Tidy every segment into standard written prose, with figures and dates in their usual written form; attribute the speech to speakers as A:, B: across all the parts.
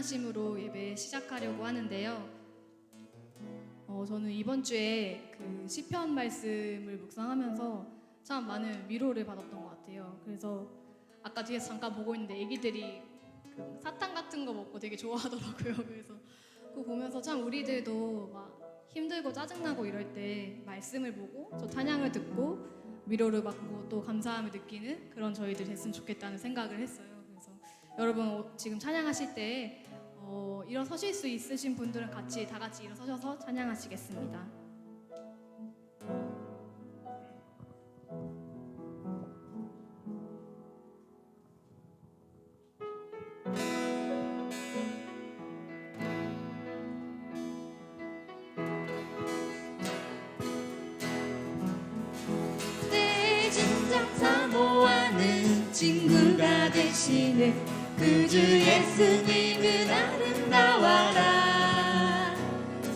A: 찬양하심으로 예배 시작하려고 하는데요. 저는 이번 주에 그 시편 말씀을 묵상하면서 참 많은 위로를 받았던 것 같아요. 그래서 아까 뒤에서 잠깐 보고 있는데 애기들이 그 사탕 같은 거 먹고 되게 좋아하더라고요. 그래서 그거 보면서 참 우리들도 막 힘들고 짜증나고 이럴 때 말씀을 보고 저 찬양을 듣고 위로를 받고 또 감사함을 느끼는 그런 저희들 됐으면 좋겠다는 생각을 했어요. 그래서 여러분 지금 찬양하실 때 일어서실 수 있으신 분들은 다 같이 일어서셔서 찬양하시겠습니다.
B: 내 진정 사모하는 친구가 되시는 그 주 예수님은 아름다워라.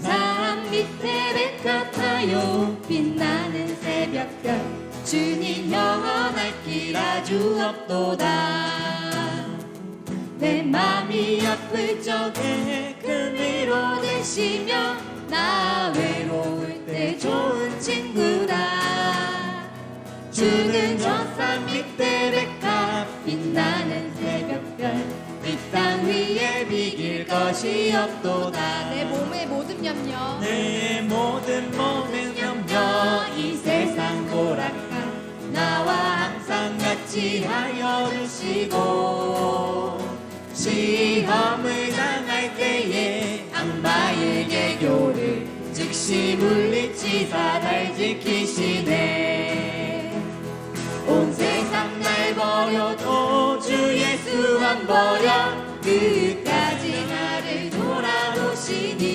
B: 산 밑에 백 같아요 빛나는 새벽별 주님 영원할 길 아주 없도다. 내 맘이 아플 적에 그 위로 되시며 나 외로울 때 좋은 친구다. 주는 저 산 밑에 백합 빛나는 새벽별 이 땅 위에 비길 것이 없도다.
A: 내 몸의 모든 염려
B: 내 모든 염려 이 세상 보라카 나와 항상 같이 하여 주시고 시험을 당할 때에 악마의 개교를 즉시 물리치사 날 지키시네. 온 세상 날 버려도 주 예수 안 버려 끝까지 나를 돌아보시니.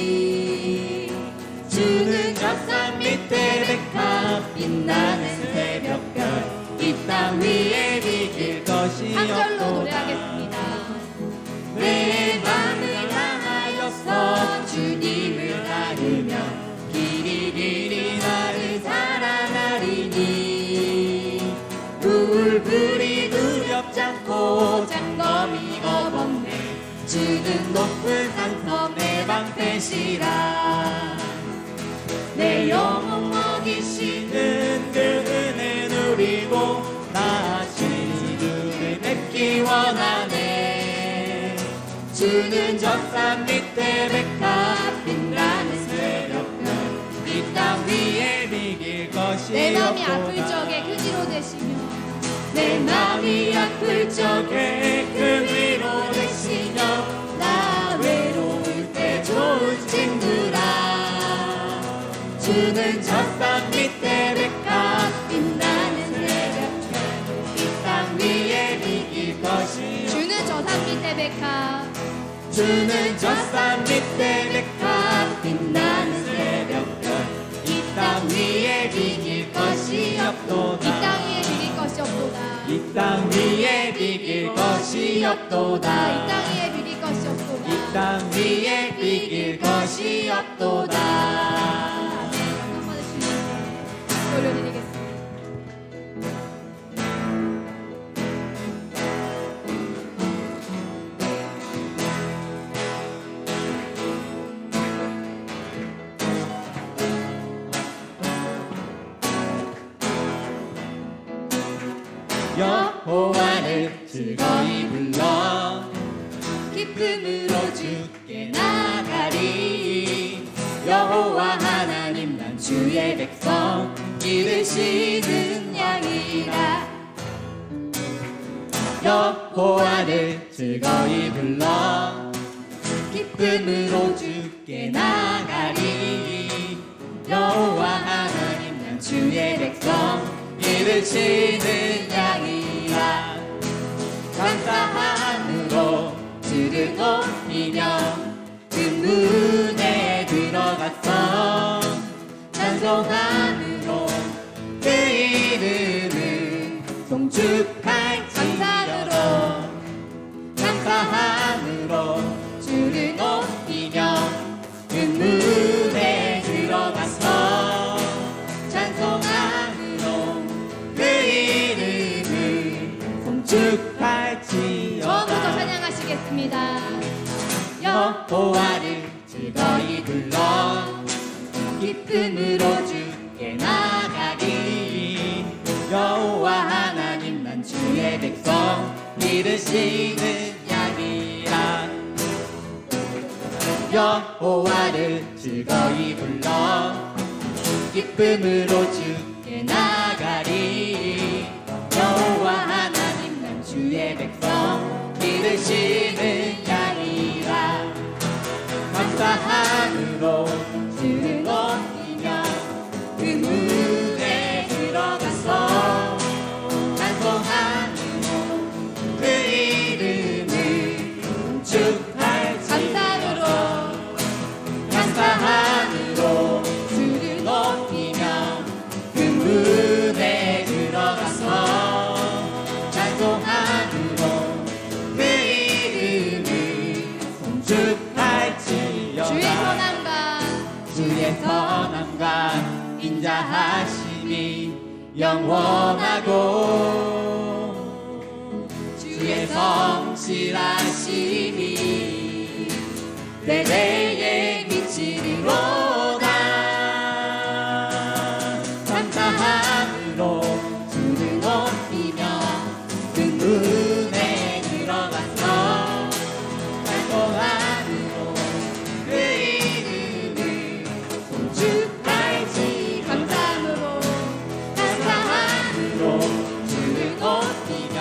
B: 주는 저 산 밑에 백합 빛나는 새벽별 이 땅 위에 비길 것이
A: 한 절로
B: 없도다.
A: 노래하겠습니다.
B: 내 맘을 향하여서 주님을 따르며 길이 나를 사랑하리니. 불이 두렵지 않고 장검이 겁없네. 주는 높은 산섬 내 방패시라. 내 영혼 먹이시는 그 은혜 누리고 다시 주를 뵙기 원하네. 주는 저 산 밑에 백합 빛나는 새벽별 이 땅 위에 비길 것이
A: 내 맘이
B: 없도다.
A: 아플 적에 그 위로 되시며
B: 내 맘이 아플 적에 그 위로 되시며 나 외로울 때 좋은 친구라. 주는 저 산 밑에 백합 빛나는 새벽별 이 땅 위에 비길 것이.
A: 주는 저 산 밑에 백합
B: 주는 저 산 밑에 백합 빛나는 새벽별 이 땅 위에 비길 것이 없도다.
A: 이 땅 위에 비길 것이 없도다.
B: 이 땅 위에 비길 것이 없도다.
A: 이 땅 위에 비길 것이 없도다.
B: 이 땅 위에 비길 것이 없도다.
A: 감사 받으시면 올려드리겠습니다.
B: 여호와를 즐거이 불러 기쁨으로 주께 나가리. 여호와 하나님 난 주의 백성 기르시는 양이라. 여호와를 즐거이 불러 기쁨으로 주께 나가리. 여호와 하나님 난 주의 백성 기르시는 양이라. 감사함으로 주를 높이며 그 문에 들어갔어. 찬송함으로 그 이름을 송축할지어다. 감사함으로 주를 높이며 그 문에 들어갔어. 찬송함으로 그 이름을 송축할지어다.
A: 처음부터 찬양하시겠습니다.
B: 여호와를 즐거이 불러 기쁨으로 주께 나가리. 여호와 하나님 난 주의 백성 기르시는 양이라. 여호와를 즐거이 불러 기쁨으로 주께 나가리. 여호와 하나님 난 주의 백성 기르시는 양이라. 감사함으로 주를 높이며 그 문에 들어가서 찬송함으로 그 이름을 축할지어다. 감사함으로 주를 높이며 그 문에 들어가서 찬송함으로 그 이름을 축할지어다. 주의 선함과 인자하심이 영원하고 주의 성실하심이 대대에 미치리로다. 감사함으로 주를 높이며 그 문에 들어가서 찬송함으로 그 이름을 송축할지. 감사함으로 주를 높이며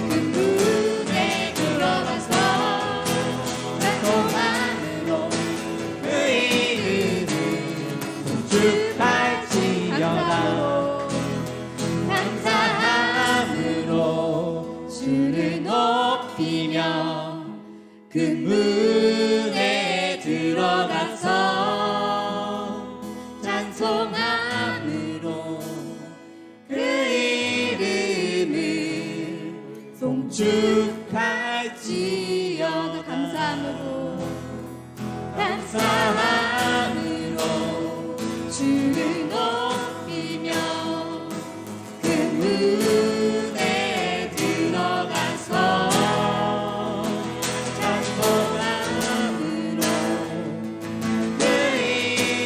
B: 그 문에 들어가서 찬송함으로 그 이름을 송축할지어다. 감사함으로 주를 높이며 그 문에 들어가서 찬송함으로 그 이름을 송축할지어다. 감사함으로 주를 높이며 그 문에 들어가서 찬송함으로 그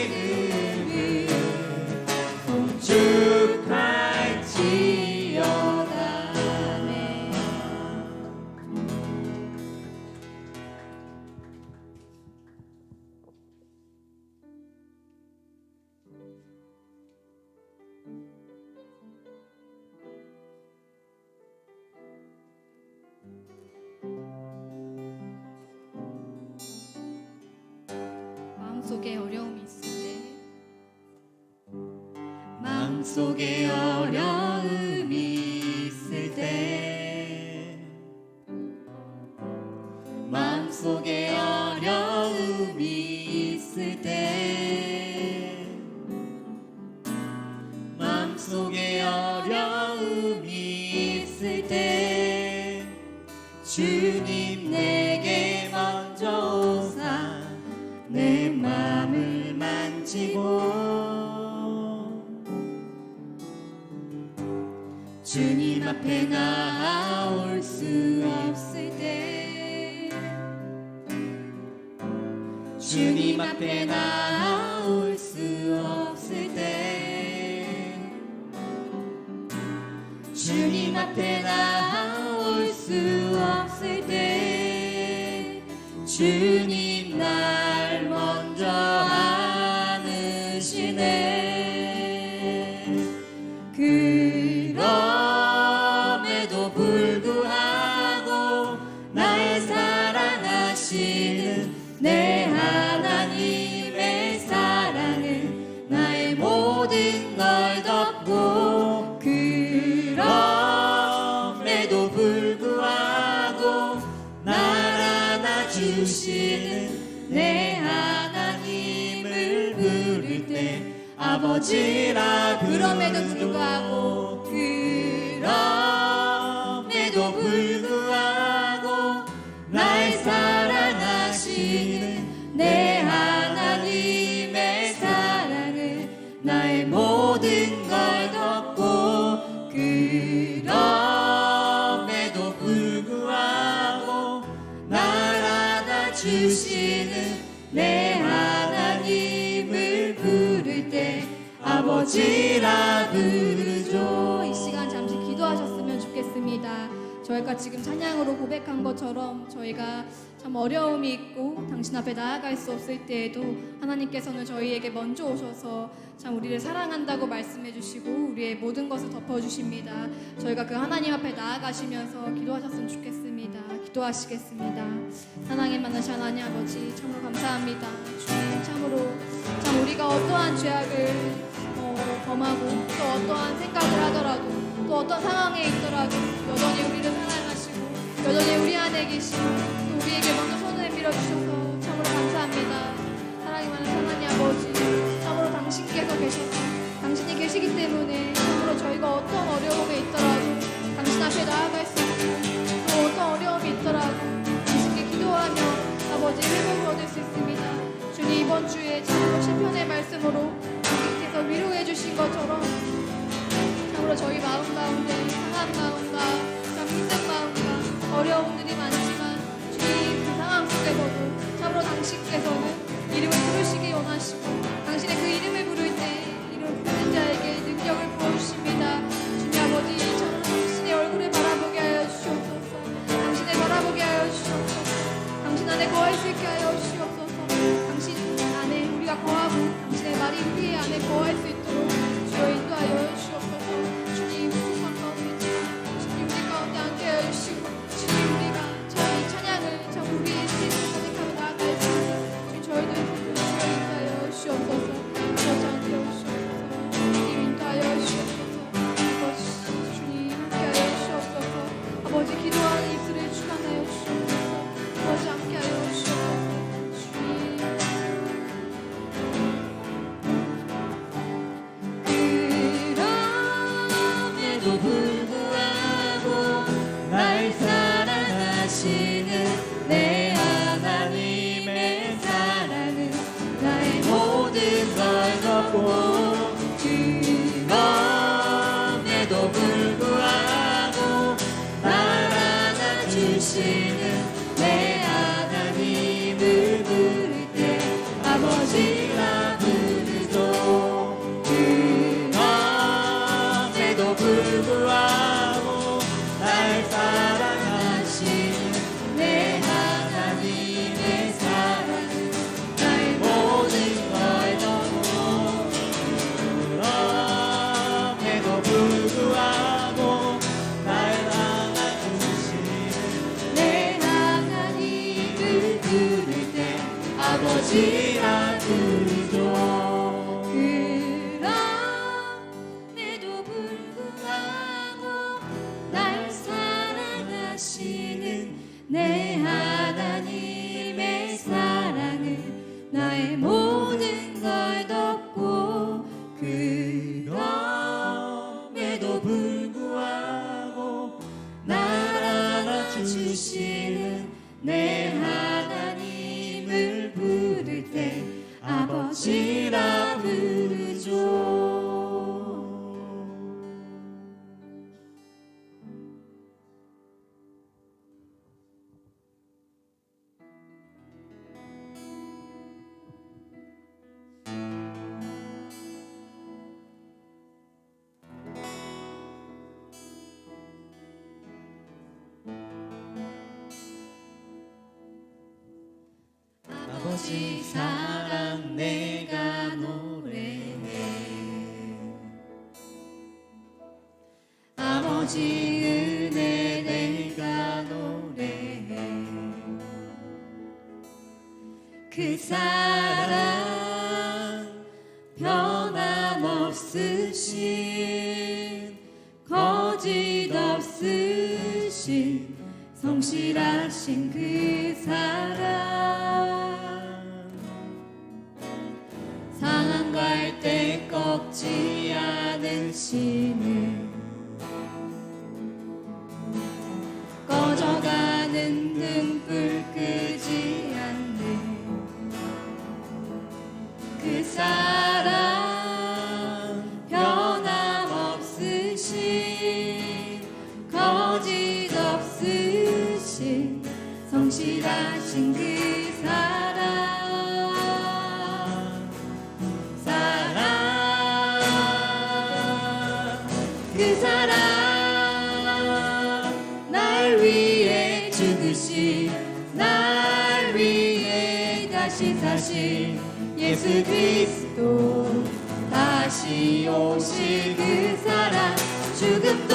B: 이름을 송축할지어다.
A: 마음속에 어려움이 있을 때
B: 마음속에 어려움이 있을 때 마음속에 어려움이 있을 때 마음속에 어려움이 있을 때 주님 내게 먼저 오사 내 맘을 만지고 주님 앞에 나올 수 없을 때 주님 앞에 나올 수 없을 때 주님 앞에 나올 수 없을 때 주님 날 먼저 안으시네. 그럼에도 불구하고 날 사랑하시는 내 하나님의 사랑은 나의 모든 걸 덮고 그럼에도 불구하고 날 안아주시는 내 하나님을 부를 때 아버지라 그럼에도 불구하고 그럼에도 불구하고 날 사랑하시는 내 하나님의 사랑은 나의 모든 걸 덮고 그럼에도 불구하고 날 안아주시는 주시는 내 하나님을 부를 때 아버지라 부르죠.
A: 이 시간 잠시 기도하셨으면 좋겠습니다. 저희가 지금 찬양으로 고백한 것처럼 저희가 참 어려움이 있고 당신 앞에 나아갈 수 없을 때에도 하나님께서는 저희에게 먼저 오셔서 참 우리를 사랑한다고 말씀해 주시고 우리의 모든 것을 덮어주십니다. 저희가 그 하나님 앞에 나아가시면서 기도하셨으면 좋겠습니다. 기도하시겠습니다. 사랑에 많으신 하나님 아버지 참으로 감사합니다. 주님 참으로 참 우리가 어떠한 죄악을 범하고 또 어떠한 생각을 하더라도 또 어떤 상황에 있더라도 여전히 우리를 사랑하시고 여전히 우리 안에 계시고 또 우리에게 먼저 손을 밀어주셔서 참으로 감사합니다. 사랑이 많은 하나님 아버지 참으로 당신께서 계셔서 당신이 계시기 때문에 참으로 저희가 어떤 어려움에 있더라도 당신 앞에 나아갈 수 있고 또 어떤 어려움이 있더라도 당신께 기도하며 아버지 회복을 얻을 수 있습니다. 주님 이번 주에 참으로 시편의 말씀으로 주님께서 위로해 주신 것처럼 참으로 저희 마음 가운데 상한 마음과 참 힘든 마음과 어려움들이 많지만 주님 그 상황 속에서도 참으로 당신께서는 이름을 부르시기 원하시고 당신의 그 이름을 부를 때 이름을 부르는 자에게 능력을 부어주십니다. 주님 아버지 저는 당신의 얼굴을 바라보게 하여 주시옵소서. 당신을 바라보게 하여 주시옵소서. 당신 안에 거할 수 있게 하여 주시옵소서. 당신 안에 우리가 거하고 당신의 말이 우리 안에 거할 수 있도록 주여 인도하여 주시옵소서. 주님 부족한 가운데 주님 우리 가운데 앉게 하여 주시고 주님 우리가 이 찬양을 참 우리의 삶을 선택하며 나아갈 수 있는 저희들 주여 인도하여 주시옵소서. 그러지 않게 하시옵소서. 주님 인도하여 주시옵소서. 아버지 주님 함께하여 주시옵소서. 아버지 기도하는 입술을 주관하여 주시옵소서. 그러지 않게 하여 주시옵소서. 주님
B: 그럼에도 불구하고 날 사랑하시는 내 하나님의 사랑은 나의 모든 걸 덮고 그럼에도 불구하고 날 안아주시는 내 하나님을 부를 때 아버지라 부르죠. 그럼에도 불구하고 날 사랑하시는 내 하나님의 사랑은 나의 모든 걸 덮고 그럼에도 불구하고 날 안아주시는 내 하나님을 부를 때 아버지라 부르죠. 그럼에도 불구하고 날 사랑하시는 내 하나님의 사랑은 나의 모든 걸 덮고 그럼에도 불구하고 날 안아주시는 내 하나님을 부를 때 아버지라 부르죠. 아버지 사랑 내가 노래해 아버지 은혜 내가 노래해 그 사랑 변함없으신 거짓 없으신 성실하신 그 사랑 상한 갈 때 꺾지 않으시는 꺼져가는 등불 끄지 않는 그 사랑 변함없으신 거짓 없으신 성실하신 그 사랑 다시 사신 예수 그리스도 다시 오실 그 사랑 죽음도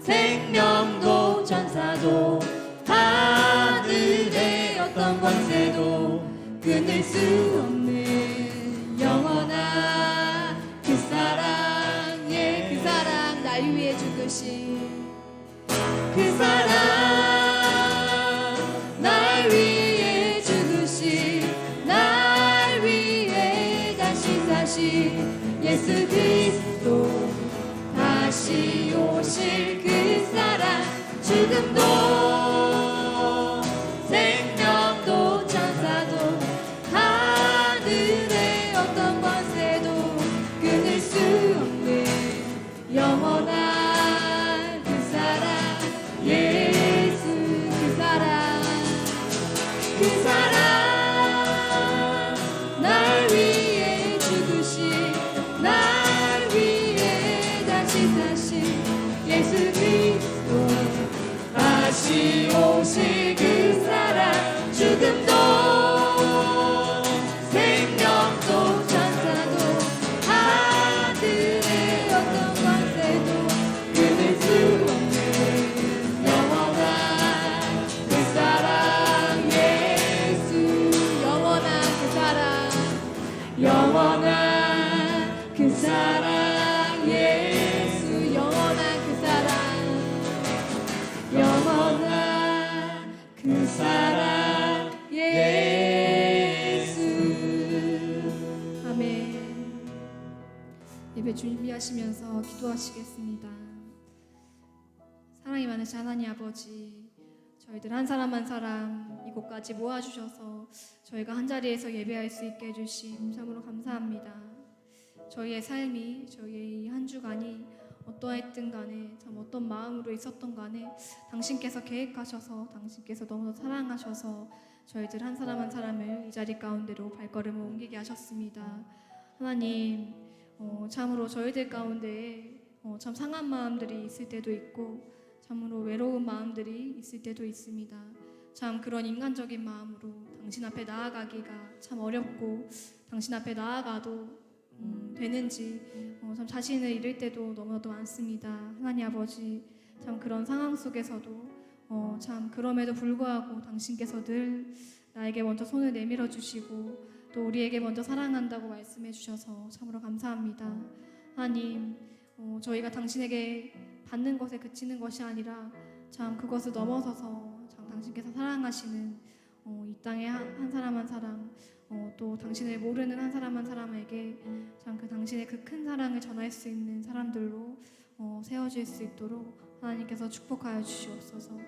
B: 생명도 천사도 하늘의 어떤 권세도 끊을 수 없는 영원한 그 사랑 예, 그 사랑 날 위해 죽으신 그 사랑 날 위해 죽으신 날 위해 다시 사신 예수 그리스도 다시 오실 그 사랑 죽음도 생명도 천사도 하늘의 어떤 권세도 끊을 수 없는 영원한 그 사랑 예수 그 사랑 날 위해 죽으신 날 위해 다시 사신 예수 그리스도 다시 오실 그 사랑 죽음도 생명도 천사도 하늘의 어떤 권세도 끊을 수 없는 영원한 그 사랑 예수 영원한 그 사랑 영원한 그 사랑 예수 영원한 그 사랑 영원한 그 사랑 예수
A: 아멘. 예배 준비하시면서 기도하시겠습니다. 사랑이 많으신 하나님 아버지, 저희들 한 사람 한 사람 이곳까지 모아주셔서 저희가 한 자리에서 예배할 수 있게 해주심 참으로 감사합니다. 저희의 삶이, 저희의 이 한 주간이 어떠했든 간에, 참 어떤 마음으로 있었던 간에 당신께서 계획하셔서, 당신께서 너무나 사랑하셔서 저희들 한 사람 한 사람을 이 자리 가운데로 발걸음을 옮기게 하셨습니다. 하나님, 참으로 저희들 가운데 참 상한 마음들이 있을 때도 있고 참으로 외로운 마음들이 있을 때도 있습니다. 참 그런 인간적인 마음으로 당신 앞에 나아가기가 참 어렵고, 당신 앞에 나아가도 되는지 참 자신을 잃을 때도 너무나도 많습니다. 하나님 아버지, 참 그런 상황 속에서도 참 그럼에도 불구하고 당신께서 늘 나에게 먼저 손을 내밀어 주시고 또 우리에게 먼저 사랑한다고 말씀해 주셔서 참으로 감사합니다. 하나님, 저희가 당신에게 받는 것에 그치는 것이 아니라 참 그것을 넘어서서 참 당신께서 사랑하시는 이 땅의 한 사람 한 사람, 또 당신을 모르는 한 사람 한 사람에게 참 그 당신의 그 큰 사랑을 전할 수 있는 사람들로 세워질 수 있도록 하나님께서 축복하여 주시옵소서.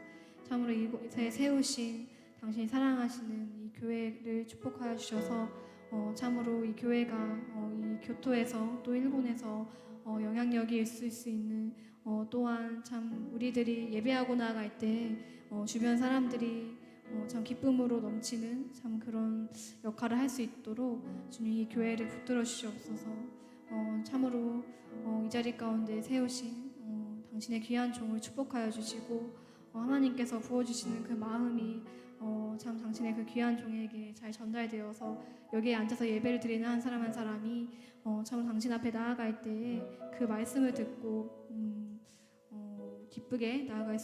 A: 참으로 이곳에 세우신 당신이 사랑하시는 이 교회를 축복하여 주셔서 참으로 이 교회가 이 교토에서 또 일본에서 영향력이 있을 수 있는, 또한 참 우리들이 예배하고 나아갈 때 주변 사람들이 참 기쁨으로 넘치는 참 그런 역할을 할 수 있도록 주님 이 교회를 붙들어 주시옵소서. 참으로 이 자리 가운데 세우신 당신의 귀한 종을 축복하여 주시고 하나님께서 부어주시는 그 마음이 참 당신의 그 귀한 종에게 잘 전달되어서 여기에 앉아서 예배를 드리는 한 사람 한 사람이 참 당신 앞에 나아갈 때에 그 말씀을 듣고 기쁘게 나아갈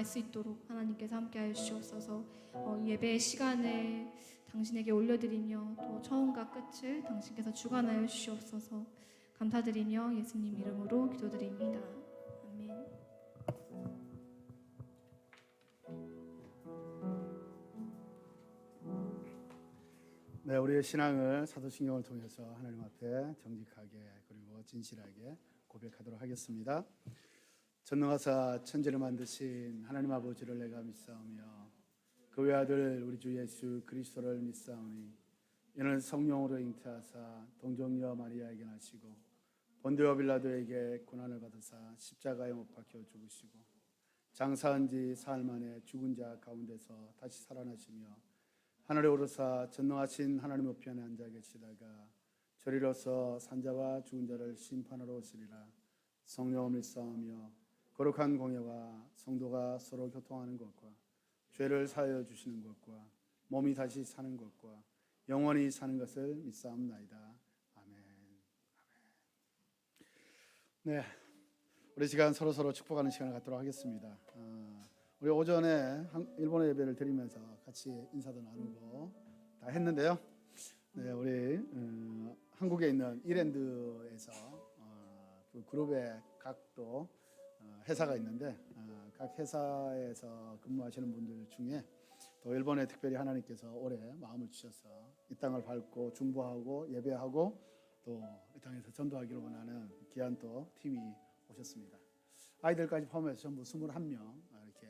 A: 수 있도록 하나님께서 함께하여 주시옵소서. 이 예배의 시간을 당신에게 올려드리며 또 처음과 끝을 당신께서 주관하여 주시옵소서. 감사드리며 예수님 이름으로 기도드립니다. 아멘.
C: 네, 우리의 신앙을 사도신경을 통해서 하나님 앞에 정직하게 그리고 진실하게 고백하도록 하겠습니다. 전능하사 천지를 만드신 하나님 아버지를 내가 믿사오며 그 외아들 우리 주 예수 그리스도를 믿사오니 이는 성령으로 잉태하사 동정녀 마리아에게 나시고 본디오 빌라도에게 고난을 받으사 십자가에 못 박혀 죽으시고 장사한 지 사흘 만에 죽은 자 가운데서 다시 살아나시며 하늘에 오르사 전능하신 하나님 우편에 앉아 계시다가 저리로서 산자와 죽은 자를 심판하러 오시리라. 성령을 믿사오며 거룩한 공예와 성도가 서로 교통하는 것과 죄를 사하여 주시는 것과 몸이 다시 사는 것과 영원히 사는 것을 믿사옵나이다. 아멘. 네, 우리 시간 서로 축복하는 시간을 갖도록 하겠습니다. 우리 오전에 일본어 예배를 드리면서 같이 인사도 나누고 다 했는데요. 네, 우리 한국에 있는 이랜드에서 그 그룹의 각도 회사가 있는데 각 회사에서 근무하시는 분들 중에 또 일본에 특별히 하나님께서 올해 마음을 주셔서 이 땅을 밟고 중보하고 예배하고 또 이 땅에서 전도하기를 원하는 귀한 또 팀이 오셨습니다. 아이들까지 포함해서 전부 21명 이렇게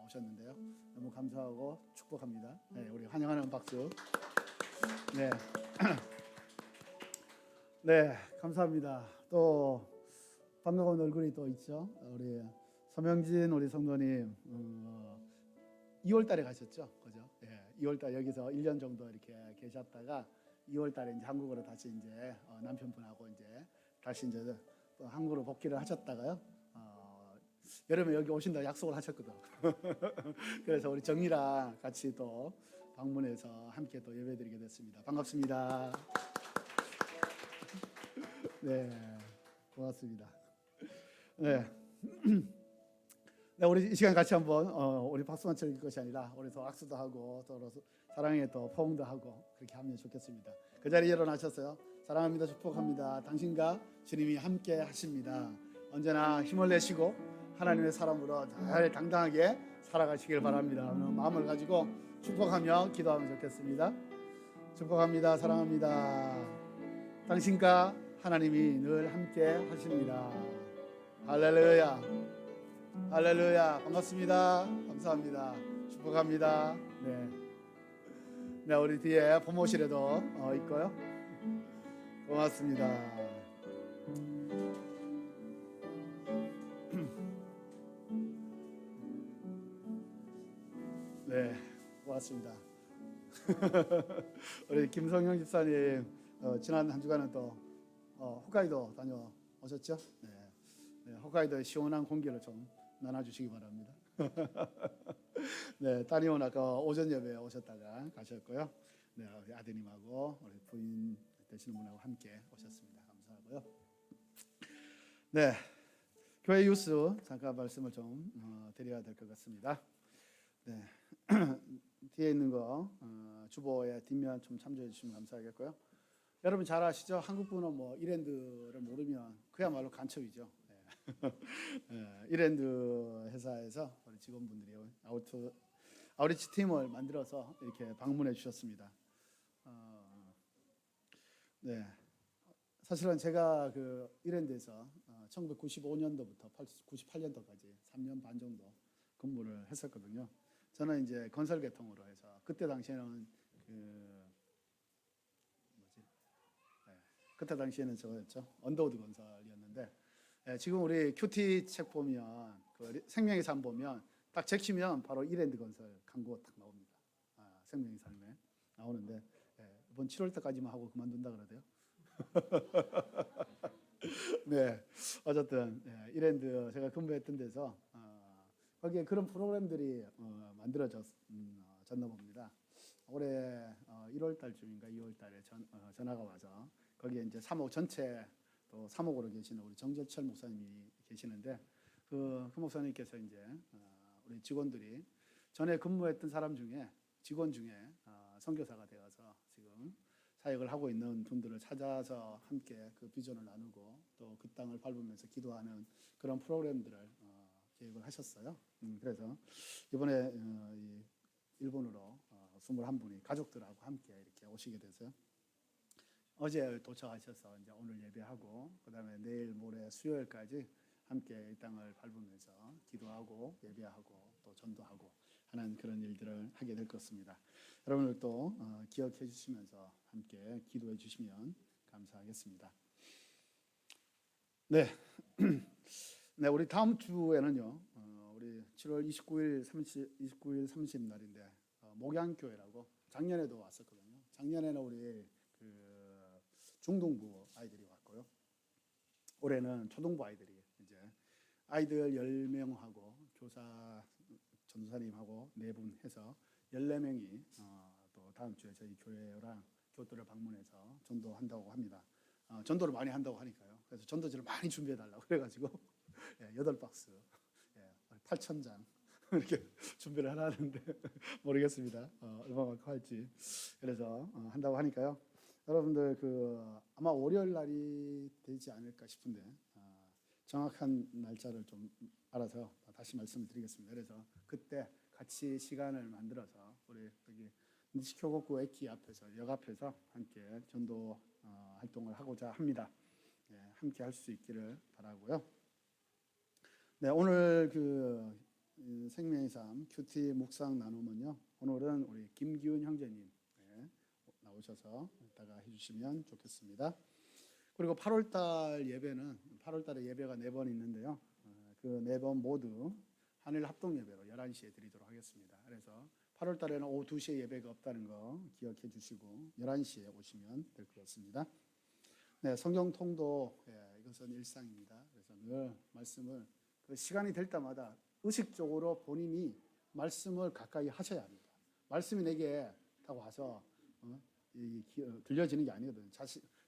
C: 오셨는데요. 너무 감사하고 축복합니다. 네, 우리 환영하는 박수. 네, 네, 감사합니다. 또 반가운 얼굴이 또 있죠. 우리 서명진 우리 성도님 2월달에 가셨죠, 그죠? 예, 2월달 여기서 1년 정도 이렇게 계셨다가 2월달에 이제 한국으로 다시 이제 남편분하고 이제 다시 이제 또 한국으로 복귀를 하셨다가요. 여름에 여기 오신다 약속을 하셨거든. 그래서 우리 정미랑 같이 또 방문해서 함께 또 예배드리게 됐습니다. 반갑습니다. 네, 고맙습니다. 네. 네, 우리 이 시간 같이 한번 우리 박수만 칠 것이 아니라 우리 또 악수도 하고 또 사랑의 또 포옹도 하고 그렇게 하면 좋겠습니다. 그 자리에 일어나셨어요. 사랑합니다. 축복합니다. 당신과 주님이 함께 하십니다. 언제나 힘을 내시고 하나님의 사람으로 잘 당당하게 살아가시길 바랍니다. 마음을 가지고 축복하며 기도하면 좋겠습니다. 축복합니다. 사랑합니다. 당신과 하나님이 늘 함께 하십니다. 할렐루야. 할렐루야. 반갑습니다. 감사합니다. 축복합니다. 네. 네, 우리 뒤에 부모실에도 있고요. 고맙습니다. 네, 고맙습니다. 우리 김성영 집사님 지난 한 주간은 또 홋카이도 다녀오셨죠? 네. 네, 홋카이도의 시원한 공기를 좀 나눠주시기 바랍니다. 네, 따님은 아까 오전 예배에 오셨다가 가셨고요. 네, 우리 아드님하고 우리 부인 되시는 분하고 함께 오셨습니다. 감사하고요. 네, 교회 뉴스 잠깐 말씀을 좀 드려야 될 것 같습니다. 네, 뒤에 있는 거 주보의 뒷면 좀 참조해 주시면 감사하겠고요. 여러분 잘 아시죠? 한국분은 뭐 이랜드를 모르면 그야말로 간첩이죠. 이랜드 회사에서 우리 직원분들이 아우리치 팀을 만들어서 이렇게 방문해 주셨습니다. 네, 사실은 제가 그 이랜드에서 1995년도부터 98년도까지 3년 반 정도 근무를 했었거든요. 저는 이제 건설 계통으로 해서 그때 당시에는 그때 당시에는 저였죠. 언더우드 건설이었는데. 지금 우리 큐티 책 보면 그 생명의 삶 보면 딱 제치면 바로 이랜드 건설 광고 딱 나옵니다. 생명의 삶에 나오는데 이번 7월 때까지만 하고 그만둔다 그러대요. 네, 어쨌든 이랜드 제가 근무했던 데서 거기에 그런 프로그램들이 만들어졌나 봅니다. 올해 1월 달쯤인가 2월 달에 전화가 와서 거기에 이제 3호 전체 또 3호로 계시는 우리 정재철 목사님이 계시는데 그 목사님께서 이제 우리 직원들이 전에 근무했던 사람 중에 직원 중에 선교사가 되어서 지금 사역을 하고 있는 분들을 찾아서 함께 그 비전을 나누고 또 그 땅을 밟으면서 기도하는 그런 프로그램들을 계획을 하셨어요. 그래서 이번에 일본으로 21분이 가족들하고 함께 이렇게 오시게 돼서요. 어제 도착하셔서 이제 오늘 예배하고 그다음에 내일 모레 수요일까지 함께 이 땅을 밟으면서 기도하고 예배하고 또 전도하고 하는 그런 일들을 하게 될 것입니다. 여러분들 또 기억해 주시면서 함께 기도해 주시면 감사하겠습니다. 네, 네, 우리 다음 주에는요, 우리 7월 29일, 30 날인데 목양교회라고 작년에도 왔었거든요. 작년에는 우리 중등부 아이들이 왔고요. 올해는 초등부 아이들이 이제 아이들 10명하고 교사 전도사님하고 네 분 해서 14명이 또 다음 주에 저희 교회랑 교토를 방문해서 전도한다고 합니다. 전도를 많이 한다고 하니까요. 그래서 전도지를 많이 준비해 달라고 그래가지고 8박스 8,000장 이렇게 준비를 하라는데 모르겠습니다. 얼마만큼 할지. 그래서 한다고 하니까요. 여러분들 아마 월요일 날이 되지 않을까 싶은데 정확한 날짜를 좀 알아서 다시 말씀을 드리겠습니다. 그래서 그때 같이 시간을 만들어서 우리 여기 니시교곡구 에키 앞에서 역 앞에서 함께 전도 활동을 하고자 합니다. 함께 할 수 있기를 바라고요. 네, 오늘 생명의 삶 큐티 묵상 나눔은요. 오늘은 우리 김기훈 형제님 나오셔서 이따가 해주시면 좋겠습니다. 그리고 8월달 예배는 8월달에 예배가 4번 있는데요. 그 4번 모두 한일 합동 예배로 11시에 드리도록 하겠습니다. 그래서 8월달에는 오후 2시에 예배가 없다는 거 기억해 주시고 11시에 오시면 될 것 같습니다. 네, 성경 통도 이것은 일상입니다. 그래서 늘 말씀을 시간이 될 때마다 의식적으로 본인이 말씀을 가까이 하셔야 합니다. 말씀이 내게 타고 와서 들려지는 게 아니거든요.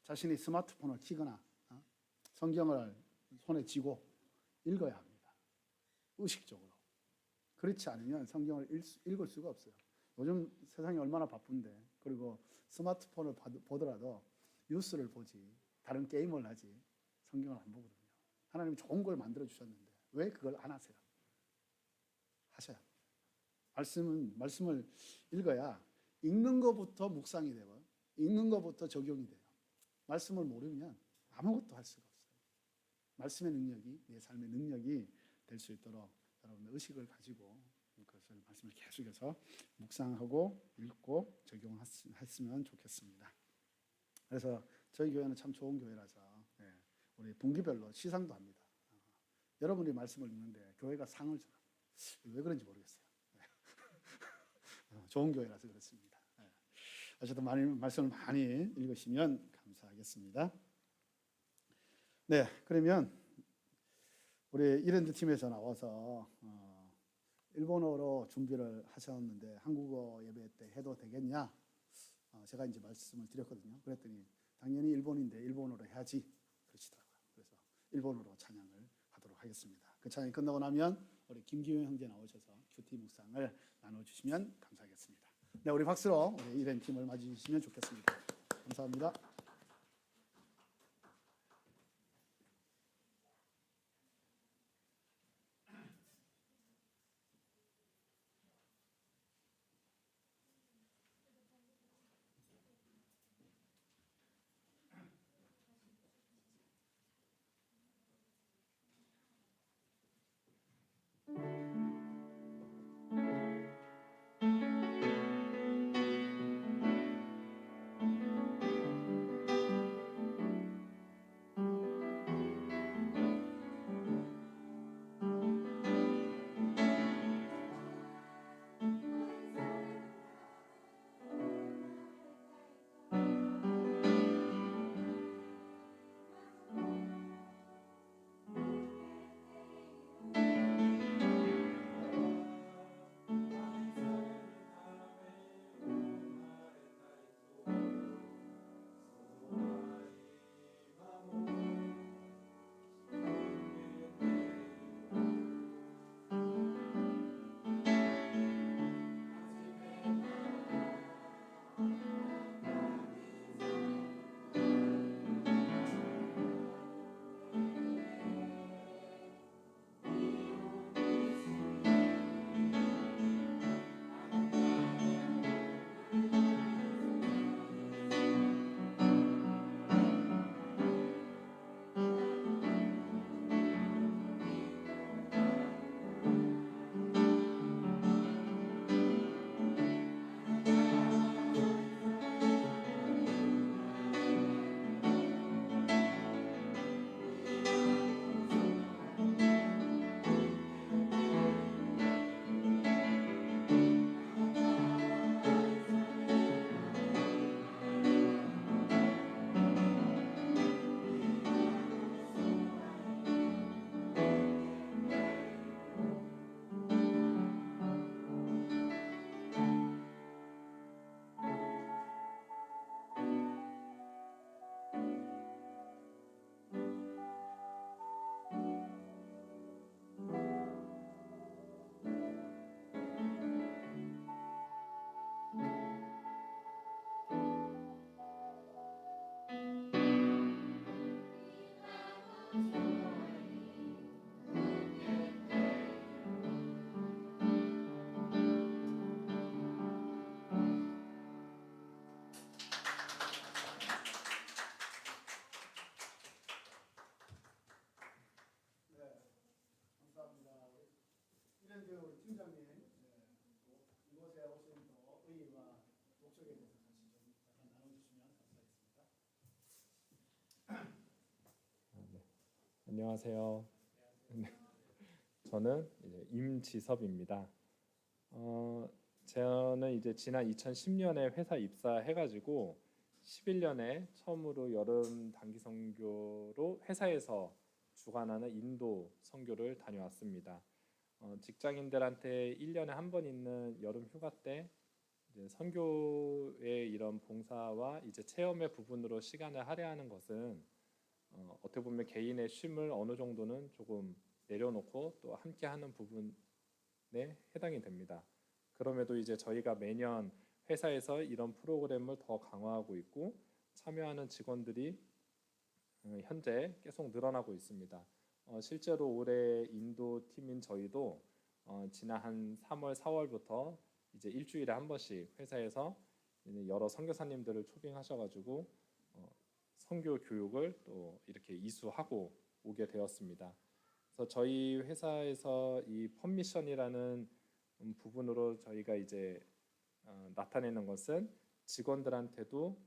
C: 자신이 스마트폰을 켜거나 성경을 손에 쥐고 읽어야 합니다. 의식적으로. 그렇지 않으면 성경을 읽을 수가 없어요. 요즘 세상이 얼마나 바쁜데, 그리고 스마트폰을 보더라도 뉴스를 보지, 다른 게임을 하지 성경을 안 보거든요. 하나님이 좋은 걸 만들어 주셨는데 왜 그걸 안 하세요? 하셔야 합니다. 말씀을 읽어야 읽는 것부터 묵상이 되고 읽는 것부터 적용이 돼요. 말씀을 모르면 아무것도 할 수가 없어요. 말씀의 능력이 내 삶의 능력이 될 수 있도록 여러분 의식을 가지고 그것을 말씀을 계속해서 묵상하고 읽고 적용했으면 좋겠습니다. 그래서 저희 교회는 참 좋은 교회라서 우리 분기별로 시상도 합니다. 여러분이 말씀을 읽는데 교회가 상을 줘요. 왜 그런지 모르겠어요. 좋은 교회라서 그렇습니다. 어쨌든 말씀을 많이 읽으시면 감사하겠습니다. 네, 그러면 우리 이랜드 팀에서 나와서 일본어로 준비를 하셨는데 한국어 예배 때 해도 되겠냐? 제가 이제 말씀을 드렸거든요. 그랬더니 당연히 일본인데 일본어로 해야지 그러시더라고요. 그래서 일본어로 찬양을 하도록 하겠습니다. 그 찬양이 끝나고 나면 우리 김기훈 형제 나오셔서 큐티 묵상을 나눠주시면 감사하겠습니다. 네, 우리 박수로 우리 이랜드 팀을 맞이해 주시면 좋겠습니다. 감사합니다.
D: 안녕하세요. 저는 이제 임지섭입니다. 저는 이제 지난 2010년에 회사 입사해가지고 11년에 처음으로 여름 단기 선교로 회사에서 주관하는 인도 선교를 다녀왔습니다. 직장인들한테 1년에 한 번 있는 여름 휴가 때 이제 선교의 이런 봉사와 이제 체험의 부분으로 시간을 할애하는 것은 어떻게 보면 개인의 쉼을 어느 정도는 조금 내려놓고 또 함께하는 부분에 해당이 됩니다. 그럼에도 이제 저희가 매년 회사에서 이런 프로그램을 더 강화하고 있고 참여하는 직원들이 현재 계속 늘어나고 있습니다. 실제로 올해 인도 팀인 저희도 지난 한 3월, 4월부터 이제 일주일에 한 번씩 회사에서 여러 선교사님들을 초빙하셔가지고 선교 교육을 또 이렇게 이수하고 오게 되었습니다. 그래서 저희 회사에서 이 펀미션이라는 부분으로 저희가 이제 나타내는 것은 직원들한테도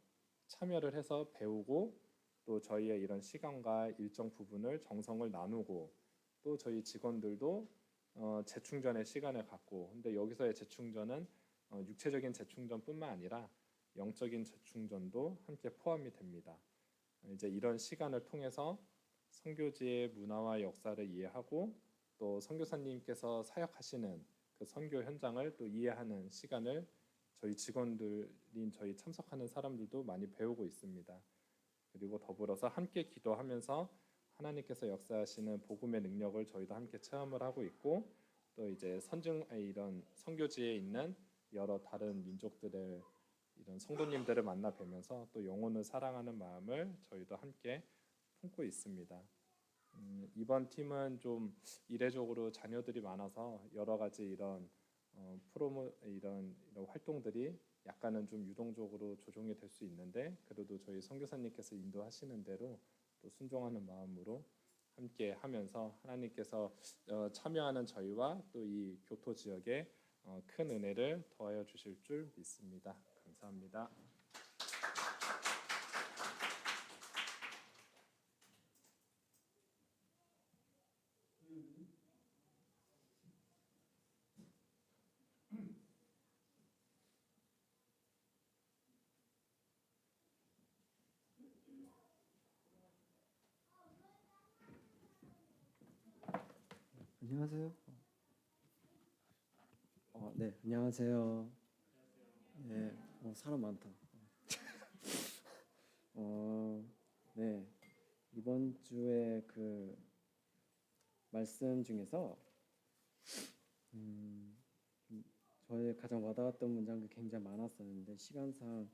D: 참여를 해서 배우고 또 저희의 이런 시간과 일정 부분을 정성을 나누고 또 저희 직원들도 재충전의 시간을 갖고 근데 여기서의 재충전은 육체적인 재충전뿐만 아니라 영적인 재충전도 함께 포함이 됩니다. 이제 이런 시간을 통해서 선교지의 문화와 역사를 이해하고 또 선교사님께서 사역하시는 그 선교 현장을 또 이해하는 시간을 저희 직원들인 저희 참석하는 사람들도 많이 배우고 있습니다. 그리고 더불어서 함께 기도하면서 하나님께서 역사하시는 복음의 능력을 저희도 함께 체험을 하고 있고 또 이제 이런 선교지에 있는 여러 다른 민족들의 이런 성도님들을 만나 뵈면서 또 영혼을 사랑하는 마음을 저희도 함께 품고 있습니다. 이번 팀은 좀 이례적으로 자녀들이 많아서 여러 가지 이런 이런 활동들이 약간은 좀 유동적으로 조정이 될 수 있는데 그래도 저희 선교사님께서 인도하시는 대로 또 순종하는 마음으로 함께 하면서 하나님께서 참여하는 저희와 또 이 교토 지역에 큰 은혜를 더하여 주실 줄 믿습니다. 감사합니다.
B: 안녕하세요. 네, 안녕하세요. 네, 사람 많다. 네, 이번 주에 그 말씀 중에서 저의 가장 와닿았던 문장이 굉장히 많았었는데 시간상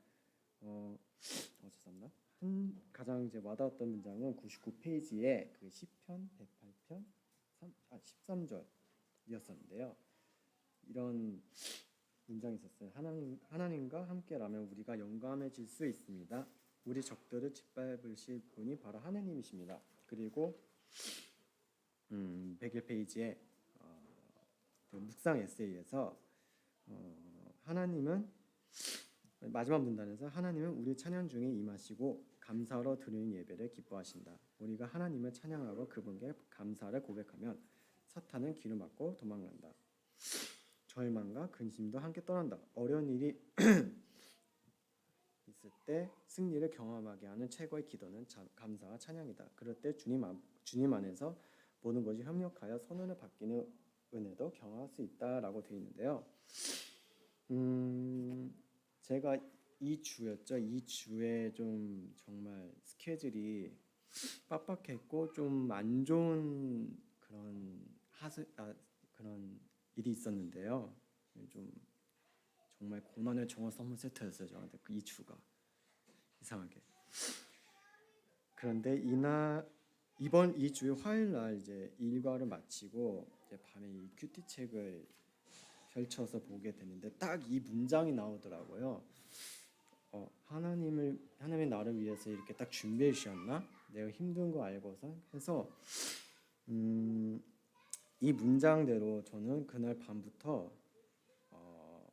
B: 죄송합니다. 가장 이제 와닿았던 문장은 99페이지에 그 시편 108편 13절이었었는데요. 이런 문장이 있었어요. 하나님과 함께라면 우리가 용감해질 수 있습니다. 우리 적들을 짓밟으실 분이 바로 하나님이십니다. 그리고 101페이지에 그 묵상 에세이에서 하나님은 마지막 문단에서 하나님은 우리 찬양 중에 임하시고 감사로 드리는 예배를 기뻐하신다. 우리가 하나님을 찬양하고 그분께 감사를 고백하면 사탄은 귀를 막고 도망간다. 절망과 근심도 함께 떠난다. 어려운 일이 있을 때 승리를 경험하게 하는 최고의 기도는 감사와 찬양이다. 그럴 때 주님 안에서 모든 것이 협력하여 선언을 받기는 은혜도 경험할 수 있다라고 되어 있는데요. 제가 이 주에 좀 정말 스케줄이 빡빡했고 좀 안 좋은 그런 일이 있었는데요. 좀 정말 고난의 정화 선물 세트였어요. 저한테 이 주가 이상하게. 그런데 이번 이 주 화요일 날 이제 일과를 마치고 이제 밤에 이 큐티 책을 펼쳐서 보게 되는데 딱 이 문장이 나오더라고요. 하나님이 나를 위해서 이렇게 딱 준비해 주셨나? 내가 힘든 거 알고서 해서 이 문장대로 저는 그날 밤부터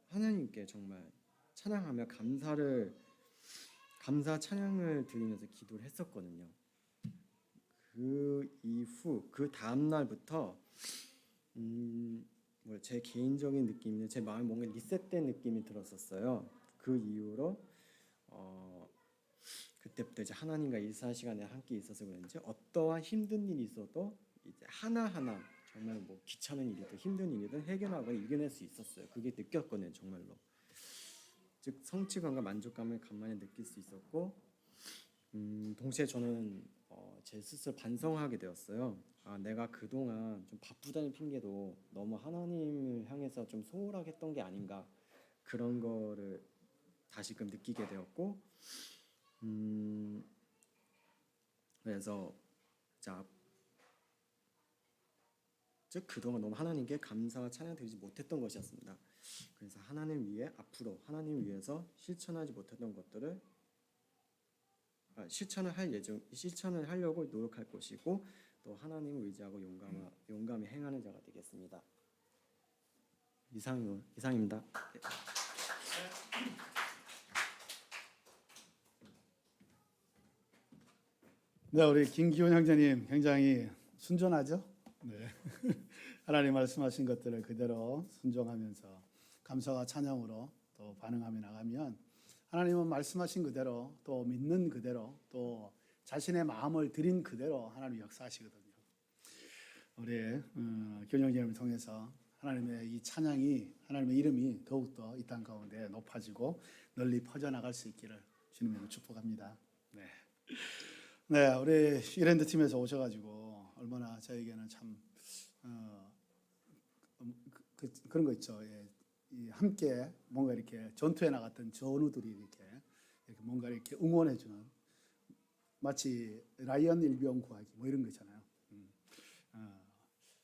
B: 하나님께 정말 찬양하며 감사 찬양을 드리면서 기도를 했었거든요. 그 이후 그 다음 날부터 제 개인적인 느낌이 제 마음에 뭔가 리셋된 느낌이 들었었어요. 그 이후로 그때부터 이제 하나님과 일사 시간에 함께 있어서 그런지 어떠한 힘든 일이 있어도 이제 하나하나 정말 뭐 귀찮은 일이든 힘든 일이든 해결하고 이겨낼 수 있었어요. 그게 느꼈거든요, 정말로. 즉 성취감과 만족감을 간만에 느낄 수 있었고, 동시에 저는 제 스스로 반성하게 되었어요. 내가 그동안 좀 바쁘다는 핑계도 너무 하나님을 향해서 좀 소홀하게 했던 게 아닌가, 그런 거를 다시금 느끼게 되었고, 그래서 자, 즉 그동안 너무 하나님께 감사와 찬양 드리지 못했던 것이었습니다. 그래서 하나님 위해 앞으로 하나님 위해서 실천하지 못했던 것들을 실천을 하려고 노력할 것이고, 또 하나님을 의지하고 용감히 행하는 자가 되겠습니다. 이상입니다.
C: 네, 우리 김기훈 형제님 굉장히 순전하죠? 네. 하나님 말씀하신 것들을 그대로 순종하면서 감사와 찬양으로 또 반응하며 나가면 하나님은 말씀하신 그대로 또 믿는 그대로 또 자신의 마음을 드린 그대로 하나님 역사하시거든요. 우리 기훈 형제님을 통해서 하나님의 이 찬양이 하나님의 이름이 더욱더 이 땅 가운데 높아지고 널리 퍼져나갈 수 있기를 주님으로 축복합니다. 네. 네, 우리 이랜드 팀에서 오셔가지고 얼마나 저에게는 참 그런 거 있죠. 예, 함께 뭔가 이렇게 전투에 나갔던 전우들이 이렇게 뭔가 이렇게 응원해주는 마치 라이언 일병 구하기 뭐 이런 거 있잖아요.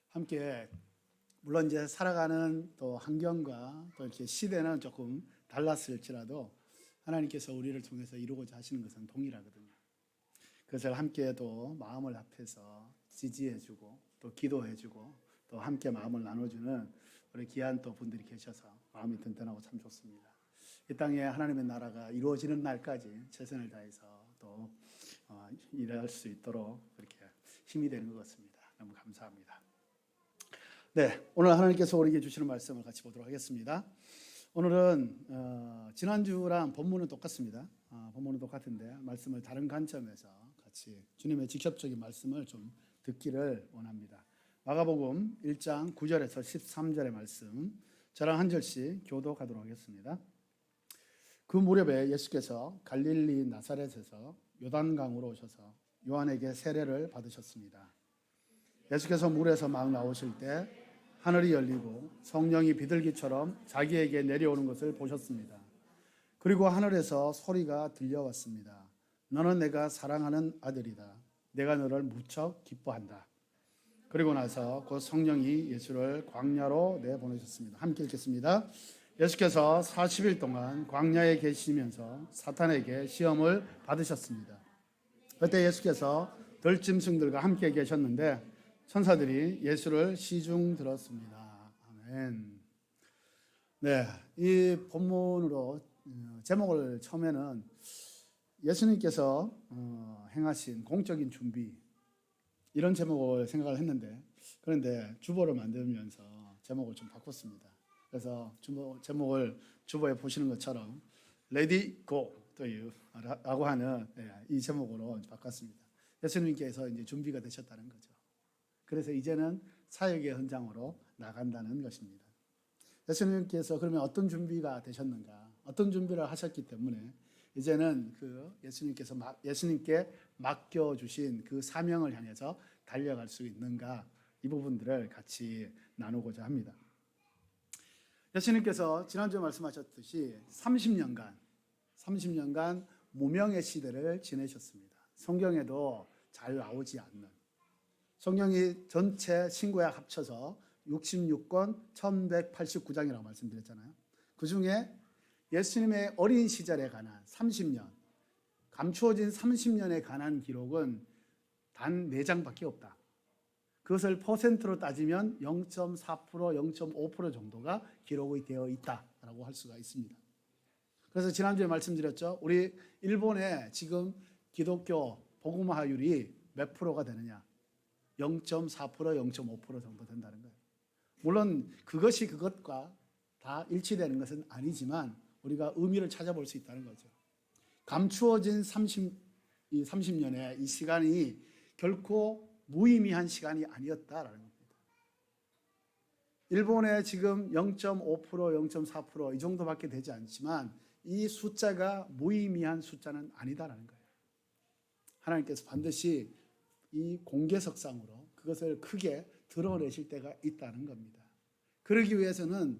C: 함께 물론 이제 살아가는 또 환경과 또 이렇게 시대는 조금 달랐을지라도 하나님께서 우리를 통해서 이루고자 하시는 것은 동일하거든요. 그래서 함께 또 마음을 합해서 지지해주고 또 기도해주고 또 함께 마음을 나눠주는 우리 귀한 또 분들이 계셔서 마음이 든든하고 참 좋습니다. 이 땅에 하나님의 나라가 이루어지는 날까지 최선을 다해서 또 일할 수 있도록 그렇게 힘이 되는 것 같습니다. 너무 감사합니다. 네, 오늘 하나님께서 우리에게 주시는 말씀을 같이 보도록 하겠습니다. 오늘은 지난주랑 본문은 똑같습니다. 본문은 똑같은데 말씀을 다른 관점에서 같이 주님의 직접적인 말씀을 좀 듣기를 원합니다. 마가복음 1장 9절에서 13절의 말씀 저랑 한 절씩 교독하도록 하겠습니다. 그 무렵에 예수께서 갈릴리 나사렛에서 요단강으로 오셔서 요한에게 세례를 받으셨습니다. 예수께서 물에서 막 나오실 때 하늘이 열리고 성령이 비둘기처럼 자기에게 내려오는 것을 보셨습니다. 그리고 하늘에서 소리가 들려왔습니다. 너는 내가 사랑하는 아들이다. 내가 너를 무척 기뻐한다. 그리고 나서 곧 성령이 예수를 광야로 내보내셨습니다. 함께 읽겠습니다. 예수께서 40일 동안 광야에 계시면서 사탄에게 시험을 받으셨습니다. 그때 예수께서 들짐승들과 함께 계셨는데 천사들이 예수를 시중 들었습니다. 아멘. 네, 이 본문으로 제목을 처음에는 예수님께서 행하신 공적인 준비 이런 제목을 생각을 했는데 그런데 주보를 만들면서 제목을 좀 바꿨습니다. 그래서 제목을 주보에 보시는 것처럼 Ready Go to You라고 하는 이 제목으로 바꿨습니다. 예수님께서 이제 준비가 되셨다는 거죠. 그래서 이제는 사역의 현장으로 나간다는 것입니다. 예수님께서 그러면 어떤 준비가 되셨는가? 어떤 준비를 하셨기 때문에 이제는 그 예수님께 맡겨주신 그 사명을 향해서 달려갈 수 있는가? 이 부분들을 같이 나누고자 합니다. 예수님께서 지난주에 말씀하셨듯이 30년간 무명의 시대를 지내셨습니다. 성경에도 잘 나오지 않는 성경이 전체 신구약 합쳐서 66권 1189장이라고 말씀드렸잖아요. 그 중에 예수님의 어린 시절에 관한 30년, 감추어진 30년에 관한 기록은 단 4장밖에 없다. 그것을 퍼센트로 따지면 0.4%, 0.5% 정도가 기록이 되어 있다라고 할 수가 있습니다. 그래서 지난주에 말씀드렸죠. 우리 일본의 지금 기독교 복음화율이 몇 프로가 되느냐? 0.4%, 0.5% 정도 된다는 거예요. 물론 그것이 그것과 다 일치되는 것은 아니지만 우리가 의미를 찾아볼 수 있다는 거죠. 감추어진 30년의 이 시간이 결코 무의미한 시간이 아니었다라는 겁니다. 일본에 지금 0.5%, 0.4% 이 정도밖에 되지 않지만 이 숫자가 무의미한 숫자는 아니다라는 거예요. 하나님께서 반드시 이 공개석상으로 그것을 크게 드러내실 때가 있다는 겁니다. 그러기 위해서는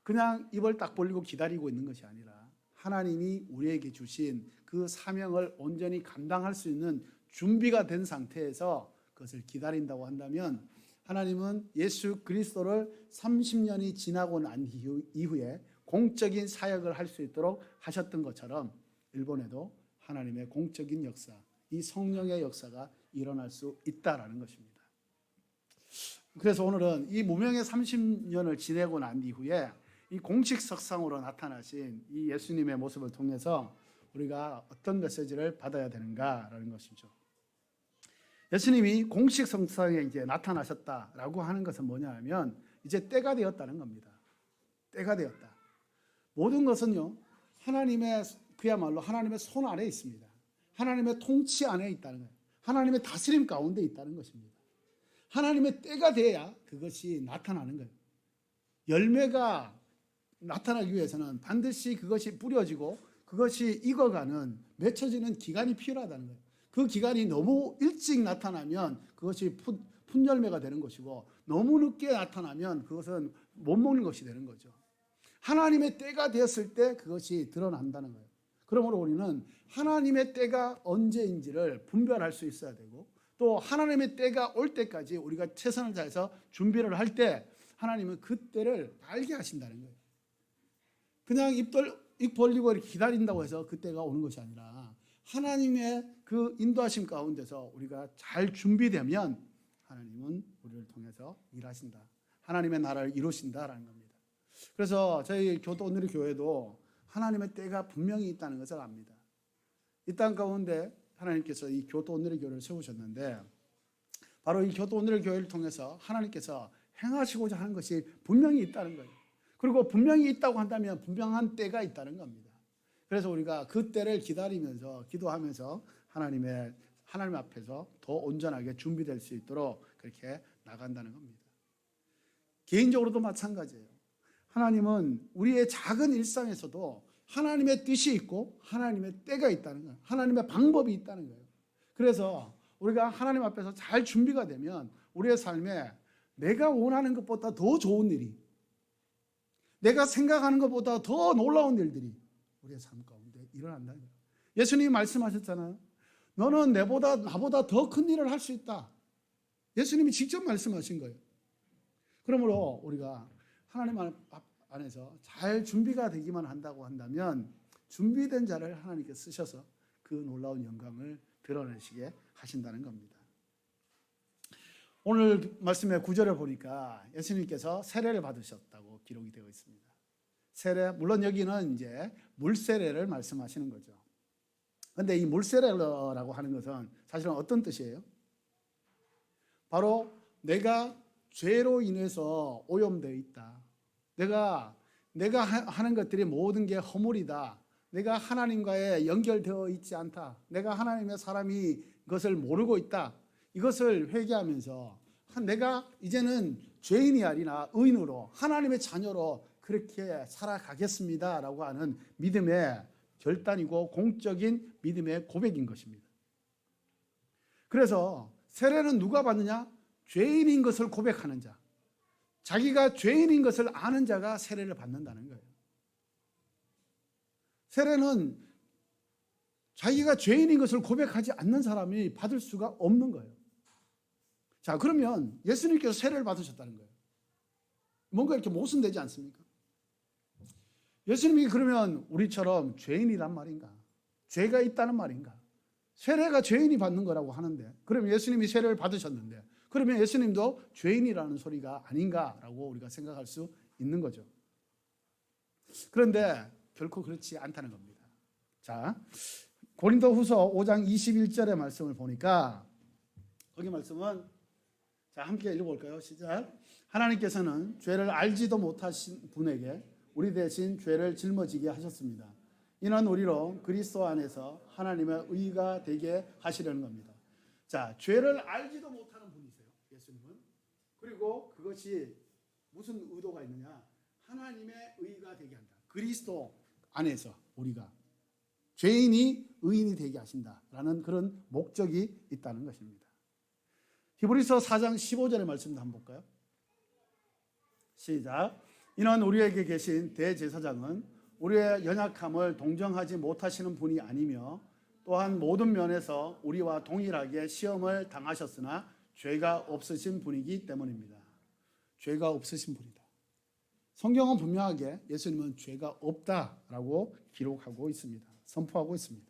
C: 그냥 입을 딱 벌리고 기다리고 있는 것이 아니라 하나님이 우리에게 주신 그 사명을 온전히 감당할 수 있는 준비가 된 상태에서 그것을 기다린다고 한다면 하나님은 예수 그리스도를 30년이 지나고 난 이후에 공적인 사역을 할 수 있도록 하셨던 것처럼 일본에도 하나님의 공적인 역사, 이 성령의 역사가 일어날 수 있다라는 것입니다. 그래서 오늘은 이 무명의 30년을 지내고 난 이후에 이 공식 석상으로 나타나신 이 예수님의 모습을 통해서 우리가 어떤 메시지를 받아야 되는가라는 것이죠. 예수님이 공식 석상에 이제 나타나셨다라고 하는 것은 뭐냐 하면 이제 때가 되었다는 겁니다. 때가 되었다. 모든 것은요, 그야말로 하나님의 손 안에 있습니다. 하나님의 통치 안에 있다는 거예요. 하나님의 다스림 가운데 있다는 것입니다. 하나님의 때가 돼야 그것이 나타나는 거예요. 열매가 나타나기 위해서는 반드시 그것이 뿌려지고 그것이 익어가는 맺혀지는 기간이 필요하다는 거예요. 그 기간이 너무 일찍 나타나면 그것이 풋열매가 되는 것이고 너무 늦게 나타나면 그것은 못 먹는 것이 되는 거죠. 하나님의 때가 되었을 때 그것이 드러난다는 거예요. 그러므로 우리는 하나님의 때가 언제인지를 분별할 수 있어야 되고 또 하나님의 때가 올 때까지 우리가 최선을 다해서 준비를 할 때 하나님은 그 때를 알게 하신다는 거예요. 그냥 입 벌리고 이렇게 기다린다고 해서 그 때가 오는 것이 아니라 하나님의 그 인도하심 가운데서 우리가 잘 준비되면 하나님은 우리를 통해서 일하신다. 하나님의 나라를 이루신다라는 겁니다. 그래서 저희 교도 오늘의 교회도 하나님의 때가 분명히 있다는 것을 압니다. 이 땅 가운데 하나님께서 이 교도 오늘의 교회를 세우셨는데 바로 이 교도 오늘의 교회를 통해서 하나님께서 행하시고자 하는 것이 분명히 있다는 거예요. 그리고 분명히 있다고 한다면 분명한 때가 있다는 겁니다. 그래서 우리가 그 때를 기다리면서 기도하면서 하나님 앞에서 더 온전하게 준비될 수 있도록 그렇게 나간다는 겁니다. 개인적으로도 마찬가지예요. 하나님은 우리의 작은 일상에서도 하나님의 뜻이 있고 하나님의 때가 있다는 거예요. 하나님의 방법이 있다는 거예요. 그래서 우리가 하나님 앞에서 잘 준비가 되면 우리의 삶에 내가 원하는 것보다 더 좋은 일이, 내가 생각하는 것보다 더 놀라운 일들이 우리의 삶 가운데 일어난다는 거예요. 예수님이 말씀하셨잖아요. 너는 나보다 더 큰 일을 할 수 있다. 예수님이 직접 말씀하신 거예요. 그러므로 우리가 하나님 안에서 잘 준비가 되기만 한다고 한다면 준비된 자를 하나님께 쓰셔서 그 놀라운 영광을 드러내시게 하신다는 겁니다. 오늘 말씀의 9절에 보니까 예수님께서 세례를 받으셨다고 기록이 되어 있습니다. 세례, 물론 여기는 이제 물세례를 말씀하시는 거죠. 그런데 이 물세례라고 하는 것은 사실은 어떤 뜻이에요? 바로 내가 죄로 인해서 오염되어 있다. 내가 하는 것들이 모든 게 허물이다. 내가 하나님과의 연결되어 있지 않다. 내가 하나님의 사람이 그것을 모르고 있다. 이것을 회개하면서 내가 이제는 죄인이 아니라 의인으로 하나님의 자녀로 그렇게 살아가겠습니다라고 하는 믿음의 결단이고 공적인 믿음의 고백인 것입니다. 그래서 세례는 누가 받느냐? 죄인인 것을 고백하는 자, 자기가 죄인인 것을 아는 자가 세례를 받는다는 거예요. 세례는 자기가 죄인인 것을 고백하지 않는 사람이 받을 수가 없는 거예요. 자, 그러면 예수님께서 세례를 받으셨다는 거예요. 뭔가 이렇게 모순되지 않습니까? 예수님이 그러면 우리처럼 죄인이란 말인가? 죄가 있다는 말인가? 세례가 죄인이 받는 거라고 하는데, 그러면 예수님이 세례를 받으셨는데, 그러면 예수님도 죄인이라는 소리가 아닌가라고 우리가 생각할 수 있는 거죠. 그런데 결코 그렇지 않다는 겁니다. 자, 고린도후서 5장 21절의 말씀을 보니까 거기 말씀은 자 함께 읽어볼까요? 시작. 하나님께서는 죄를 알지도 못하신 분에게 우리 대신 죄를 짊어지게 하셨습니다. 이는 우리로 그리스도 안에서 하나님의 의가 되게 하시려는 겁니다. 자, 죄를 알지도 못하는 분이세요, 예수님은. 그리고 그것이 무슨 의도가 있느냐? 하나님의 의가 되게 한다. 그리스도 안에서 우리가 죄인이 의인이 되게 하신다라는 그런 목적이 있다는 것입니다. 히브리서 4장 15절의 말씀도 한번 볼까요? 시작. 이는 우리에게 계신 대제사장은 우리의 연약함을 동정하지 못하시는 분이 아니며 또한 모든 면에서 우리와 동일하게 시험을 당하셨으나 죄가 없으신 분이기 때문입니다. 죄가 없으신 분이다. 성경은 분명하게 예수님은 죄가 없다라고 기록하고 있습니다. 선포하고 있습니다.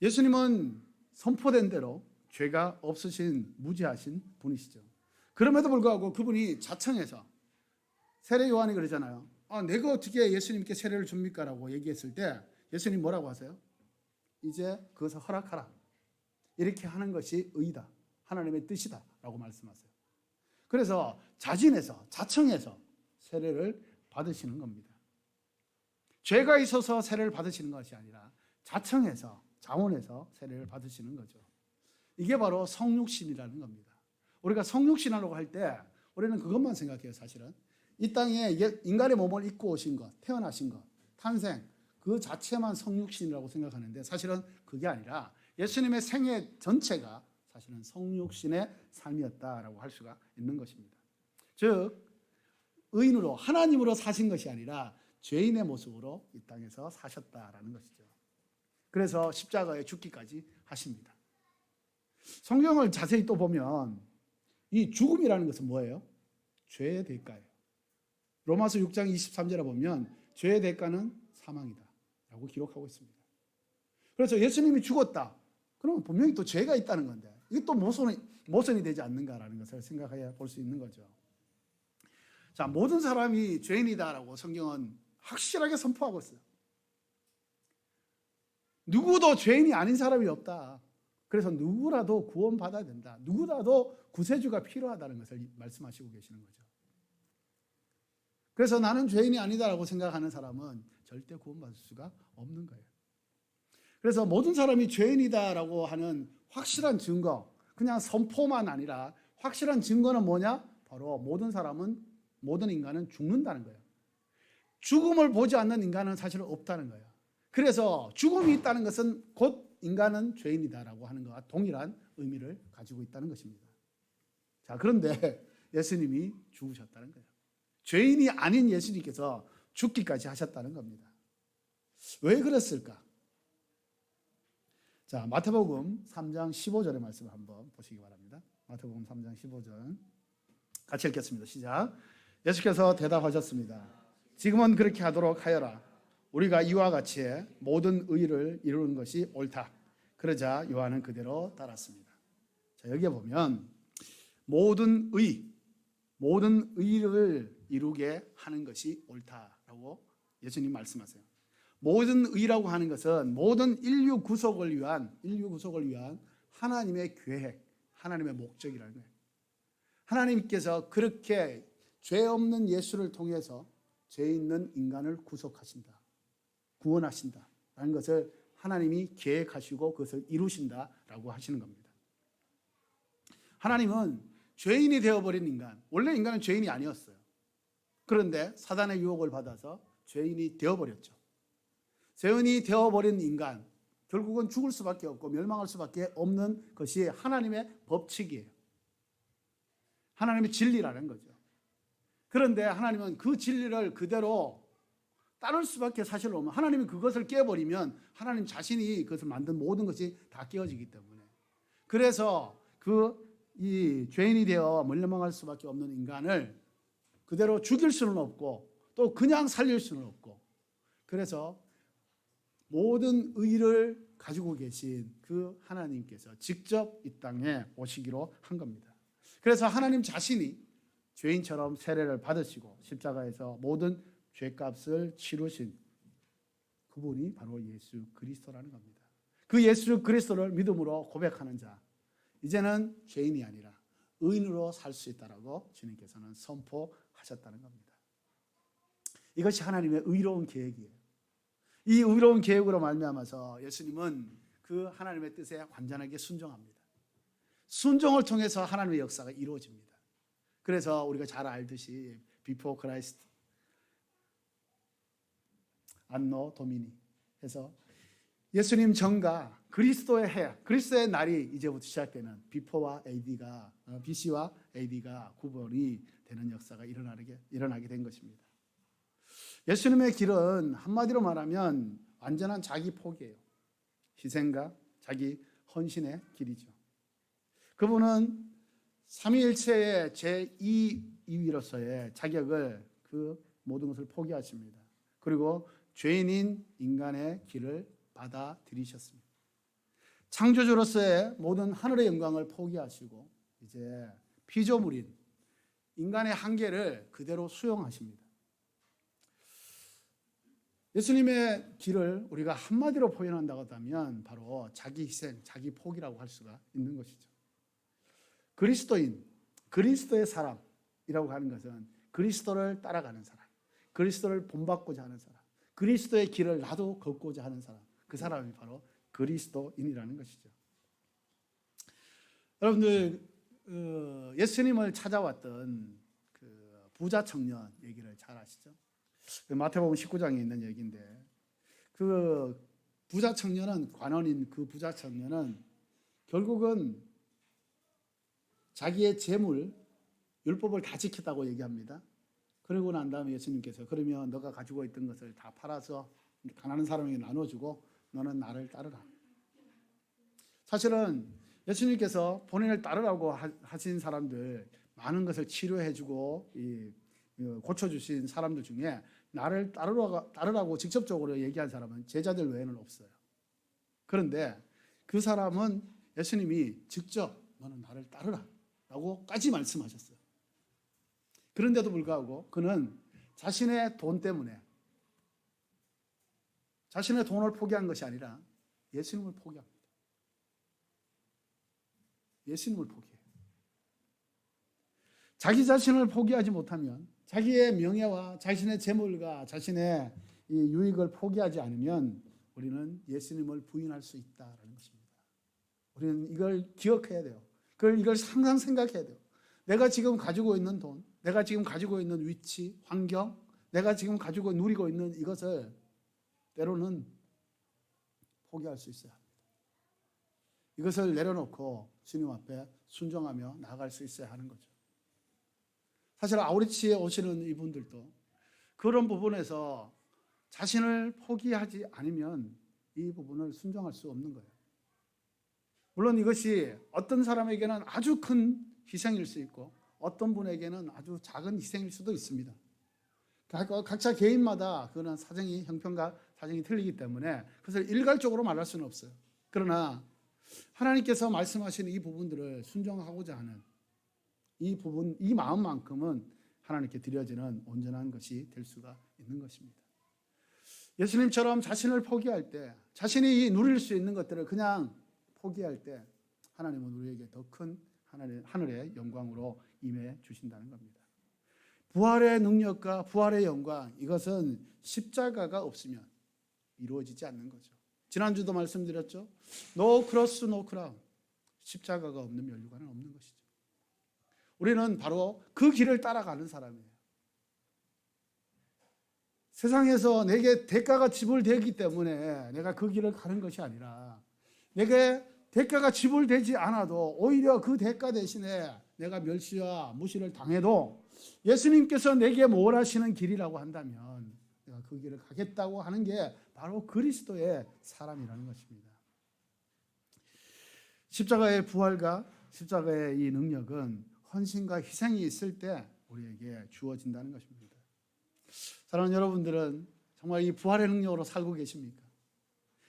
C: 예수님은 선포된 대로 죄가 없으신 무죄하신 분이시죠. 그럼에도 불구하고 그분이 자청해서 세례 요한이 그러잖아요. 내가 어떻게 예수님께 세례를 줍니까? 라고 얘기했을 때 예수님 뭐라고 하세요? 이제 그것을 허락하라. 이렇게 하는 것이 의다. 하나님의 뜻이다. 라고 말씀하세요. 그래서 자진해서 자청해서 세례를 받으시는 겁니다. 죄가 있어서 세례를 받으시는 것이 아니라 자청해서 자원해서 세례를 받으시는 거죠. 이게 바로 성육신이라는 겁니다. 우리가 성육신하려고 할 때 우리는 그것만 생각해요. 사실은 이 땅에 인간의 몸을 입고 오신 것, 태어나신 것, 탄생 그 자체만 성육신이라고 생각하는데 사실은 그게 아니라 예수님의 생애 전체가 사실은 성육신의 삶이었다라고 할 수가 있는 것입니다. 즉 의인으로 하나님으로 사신 것이 아니라 죄인의 모습으로 이 땅에서 사셨다라는 것이죠. 그래서 십자가에 죽기까지 하십니다. 성경을 자세히 또 보면 이 죽음이라는 것은 뭐예요? 죄의 대가예요. 로마서 6장 23절에 보면 죄의 대가는 사망이다 라고 기록하고 있습니다. 그래서 예수님이 죽었다. 그러면 분명히 또 죄가 있다는 건데 이게 또 모순이 되지 않는가라는 것을 생각해 볼 수 있는 거죠. 자, 모든 사람이 죄인이다라고 성경은 확실하게 선포하고 있어요. 누구도 죄인이 아닌 사람이 없다. 그래서 누구라도 구원받아야 된다. 누구라도 구세주가 필요하다는 것을 말씀하시고 계시는 거죠. 그래서 나는 죄인이 아니다라고 생각하는 사람은 절대 구원받을 수가 없는 거예요. 그래서 모든 사람이 죄인이다라고 하는 확실한 증거, 그냥 선포만 아니라 확실한 증거는 뭐냐? 바로 모든 인간은 죽는다는 거예요. 죽음을 보지 않는 인간은 사실은 없다는 거예요. 그래서 죽음이 있다는 것은 곧 인간은 죄인이다라고 하는 것과 동일한 의미를 가지고 있다는 것입니다. 자, 그런데 예수님이 죽으셨다는 거예요. 죄인이 아닌 예수님께서 죽기까지 하셨다는 겁니다. 왜 그랬을까? 자, 마태복음 3장 15절의 말씀을 한번 보시기 바랍니다. 마태복음 3장 15절 같이 읽겠습니다. 시작. 예수께서 대답하셨습니다. 지금은 그렇게 하도록 하여라. 우리가 이와 같이 모든 의를 이루는 것이 옳다. 그러자 요한은 그대로 따랐습니다. 자, 여기에 보면 모든 의를 이루게 하는 것이 옳다라고 예수님 말씀하세요. 모든 의라고 하는 것은 모든 인류 구속을 위한 하나님의 계획, 하나님의 목적이라는 거예요. 하나님께서 그렇게 죄 없는 예수를 통해서 죄 있는 인간을 구속하신다. 구원하신다라는 것을 하나님이 계획하시고 그것을 이루신다라고 하시는 겁니다. 하나님은 죄인이 되어버린 인간, 원래 인간은 죄인이 아니었어요. 그런데 사단의 유혹을 받아서 죄인이 되어버렸죠. 죄인이 되어버린 인간, 결국은 죽을 수밖에 없고 멸망할 수밖에 없는 것이 하나님의 법칙이에요. 하나님의 진리라는 거죠. 그런데 하나님은 그 진리를 그대로 따를 수밖에 사실 없는, 하나님이 그것을 깨버리면 하나님 자신이 그것을 만든 모든 것이 다 깨어지기 때문에, 그래서 이 죄인이 되어 멸망할 수밖에 없는 인간을 그대로 죽일 수는 없고 또 그냥 살릴 수는 없고, 그래서 모든 의를 가지고 계신 그 하나님께서 직접 이 땅에 오시기로 한 겁니다. 그래서 하나님 자신이 죄인처럼 세례를 받으시고 십자가에서 모든 죄값을 치르신 그분이 바로 예수 그리스도라는 겁니다. 그 예수 그리스도를 믿음으로 고백하는 자, 이제는 죄인이 아니라 의인으로 살 수 있다라고 주님께서는 선포하셨다는 겁니다. 이것이 하나님의 의로운 계획이에요. 이 의로운 계획으로 말미암아서 예수님은 그 하나님의 뜻에 완전하게 순종합니다. 순종을 통해서 하나님의 역사가 이루어집니다. 그래서 우리가 잘 알듯이 Before Christ, 안노 도미니 해서 예수님 전과 그리스도의 해, 그리스도의 날이 이제부터 시작되는 비포와 AD가 BC와 AD가 구분이 되는 역사가 일어나게 된 것입니다. 예수님의 길은 한마디로 말하면 완전한 자기 포기예요. 희생과 자기 헌신의 길이죠. 그분은 삼위일체의 제2위로서의 자격을 그 모든 것을 포기하십니다. 그리고 죄인인 인간의 길을 받아들이셨습니다. 창조주로서의 모든 하늘의 영광을 포기하시고 이제 피조물인 인간의 한계를 그대로 수용하십니다. 예수님의 길을 우리가 한마디로 표현한다고 하면 바로 자기 희생, 자기 포기라고 할 수가 있는 것이죠. 그리스도인, 그리스도의 사람이라고 하는 것은 그리스도를 따라가는 사람, 그리스도를 본받고자 하는 사람, 그리스도의 길을 나도 걷고자 하는 사람, 그 사람이 바로 그리스도인이라는 것이죠. 여러분들 예수님을 찾아왔던 그 부자 청년 얘기를 잘 아시죠? 마태복음 19장에 있는 얘기인데 그 부자 청년은 관원인 그 부자 청년은 결국은 자기의 재물 율법을 다 지켰다고 얘기합니다. 그러고 난 다음에 예수님께서 그러면 너가 가지고 있던 것을 다 팔아서 가난한 사람에게 나눠주고 너는 나를 따르라. 사실은 예수님께서 본인을 따르라고 하신 사람들 많은 것을 치료해주고 고쳐주신 사람들 중에 나를 따르라고 직접적으로 얘기한 사람은 제자들 외에는 없어요. 그런데 그 사람은 예수님이 직접 너는 나를 따르라 라고까지 말씀하셨어요. 그런데도 불구하고 그는 자신의 돈 때문에 자신의 돈을 포기한 것이 아니라 예수님을 포기합니다. 예수님을 포기해요. 자기 자신을 포기하지 못하면 자기의 명예와 자신의 재물과 자신의 이 유익을 포기하지 않으면 우리는 예수님을 부인할 수 있다라는 것입니다. 우리는 이걸 기억해야 돼요. 이걸 항상 생각해야 돼요. 내가 지금 가지고 있는 돈, 내가 지금 가지고 있는 위치, 환경, 내가 지금 가지고 누리고 있는 이것을 때로는 포기할 수 있어야 합니다. 이것을 내려놓고 주님 앞에 순종하며 나아갈 수 있어야 하는 거죠. 사실 아우리치에 오시는 이분들도 그런 부분에서 자신을 포기하지 않으면 이 부분을 순종할 수 없는 거예요. 물론 이것이 어떤 사람에게는 아주 큰 희생일 수 있고 어떤 분에게는 아주 작은 희생일 수도 있습니다. 각자 개인마다 그런 사정이 형편과 사정이 틀리기 때문에 그것을 일괄적으로 말할 수는 없어요. 그러나 하나님께서 말씀하시는 이 부분들을 순종하고자 하는 이 부분, 이 마음만큼은 하나님께 드려지는 온전한 것이 될 수가 있는 것입니다. 예수님처럼 자신을 포기할 때, 자신이 누릴 수 있는 것들을 그냥 포기할 때 하나님은 우리에게 더 큰 하늘의 영광으로 임해 주신다는 겁니다. 부활의 능력과 부활의 영광, 이것은 십자가가 없으면 이루어지지 않는 거죠. 지난주도 말씀드렸죠. No cross, no crown. 십자가가 없는 면류관은 없는 것이죠. 우리는 바로 그 길을 따라가는 사람이에요. 세상에서 내게 대가가 지불되기 때문에 내가 그 길을 가는 것이 아니라 내게 대가가 지불되지 않아도 오히려 그 대가 대신에 내가 멸시와 무시를 당해도 예수님께서 내게 뭘 하시는 길이라고 한다면 내가 그 길을 가겠다고 하는 게 바로 그리스도의 사람이라는 것입니다. 십자가의 부활과 십자가의 이 능력은 헌신과 희생이 있을 때 우리에게 주어진다는 것입니다. 사랑하는 여러분들은 정말 이 부활의 능력으로 살고 계십니까?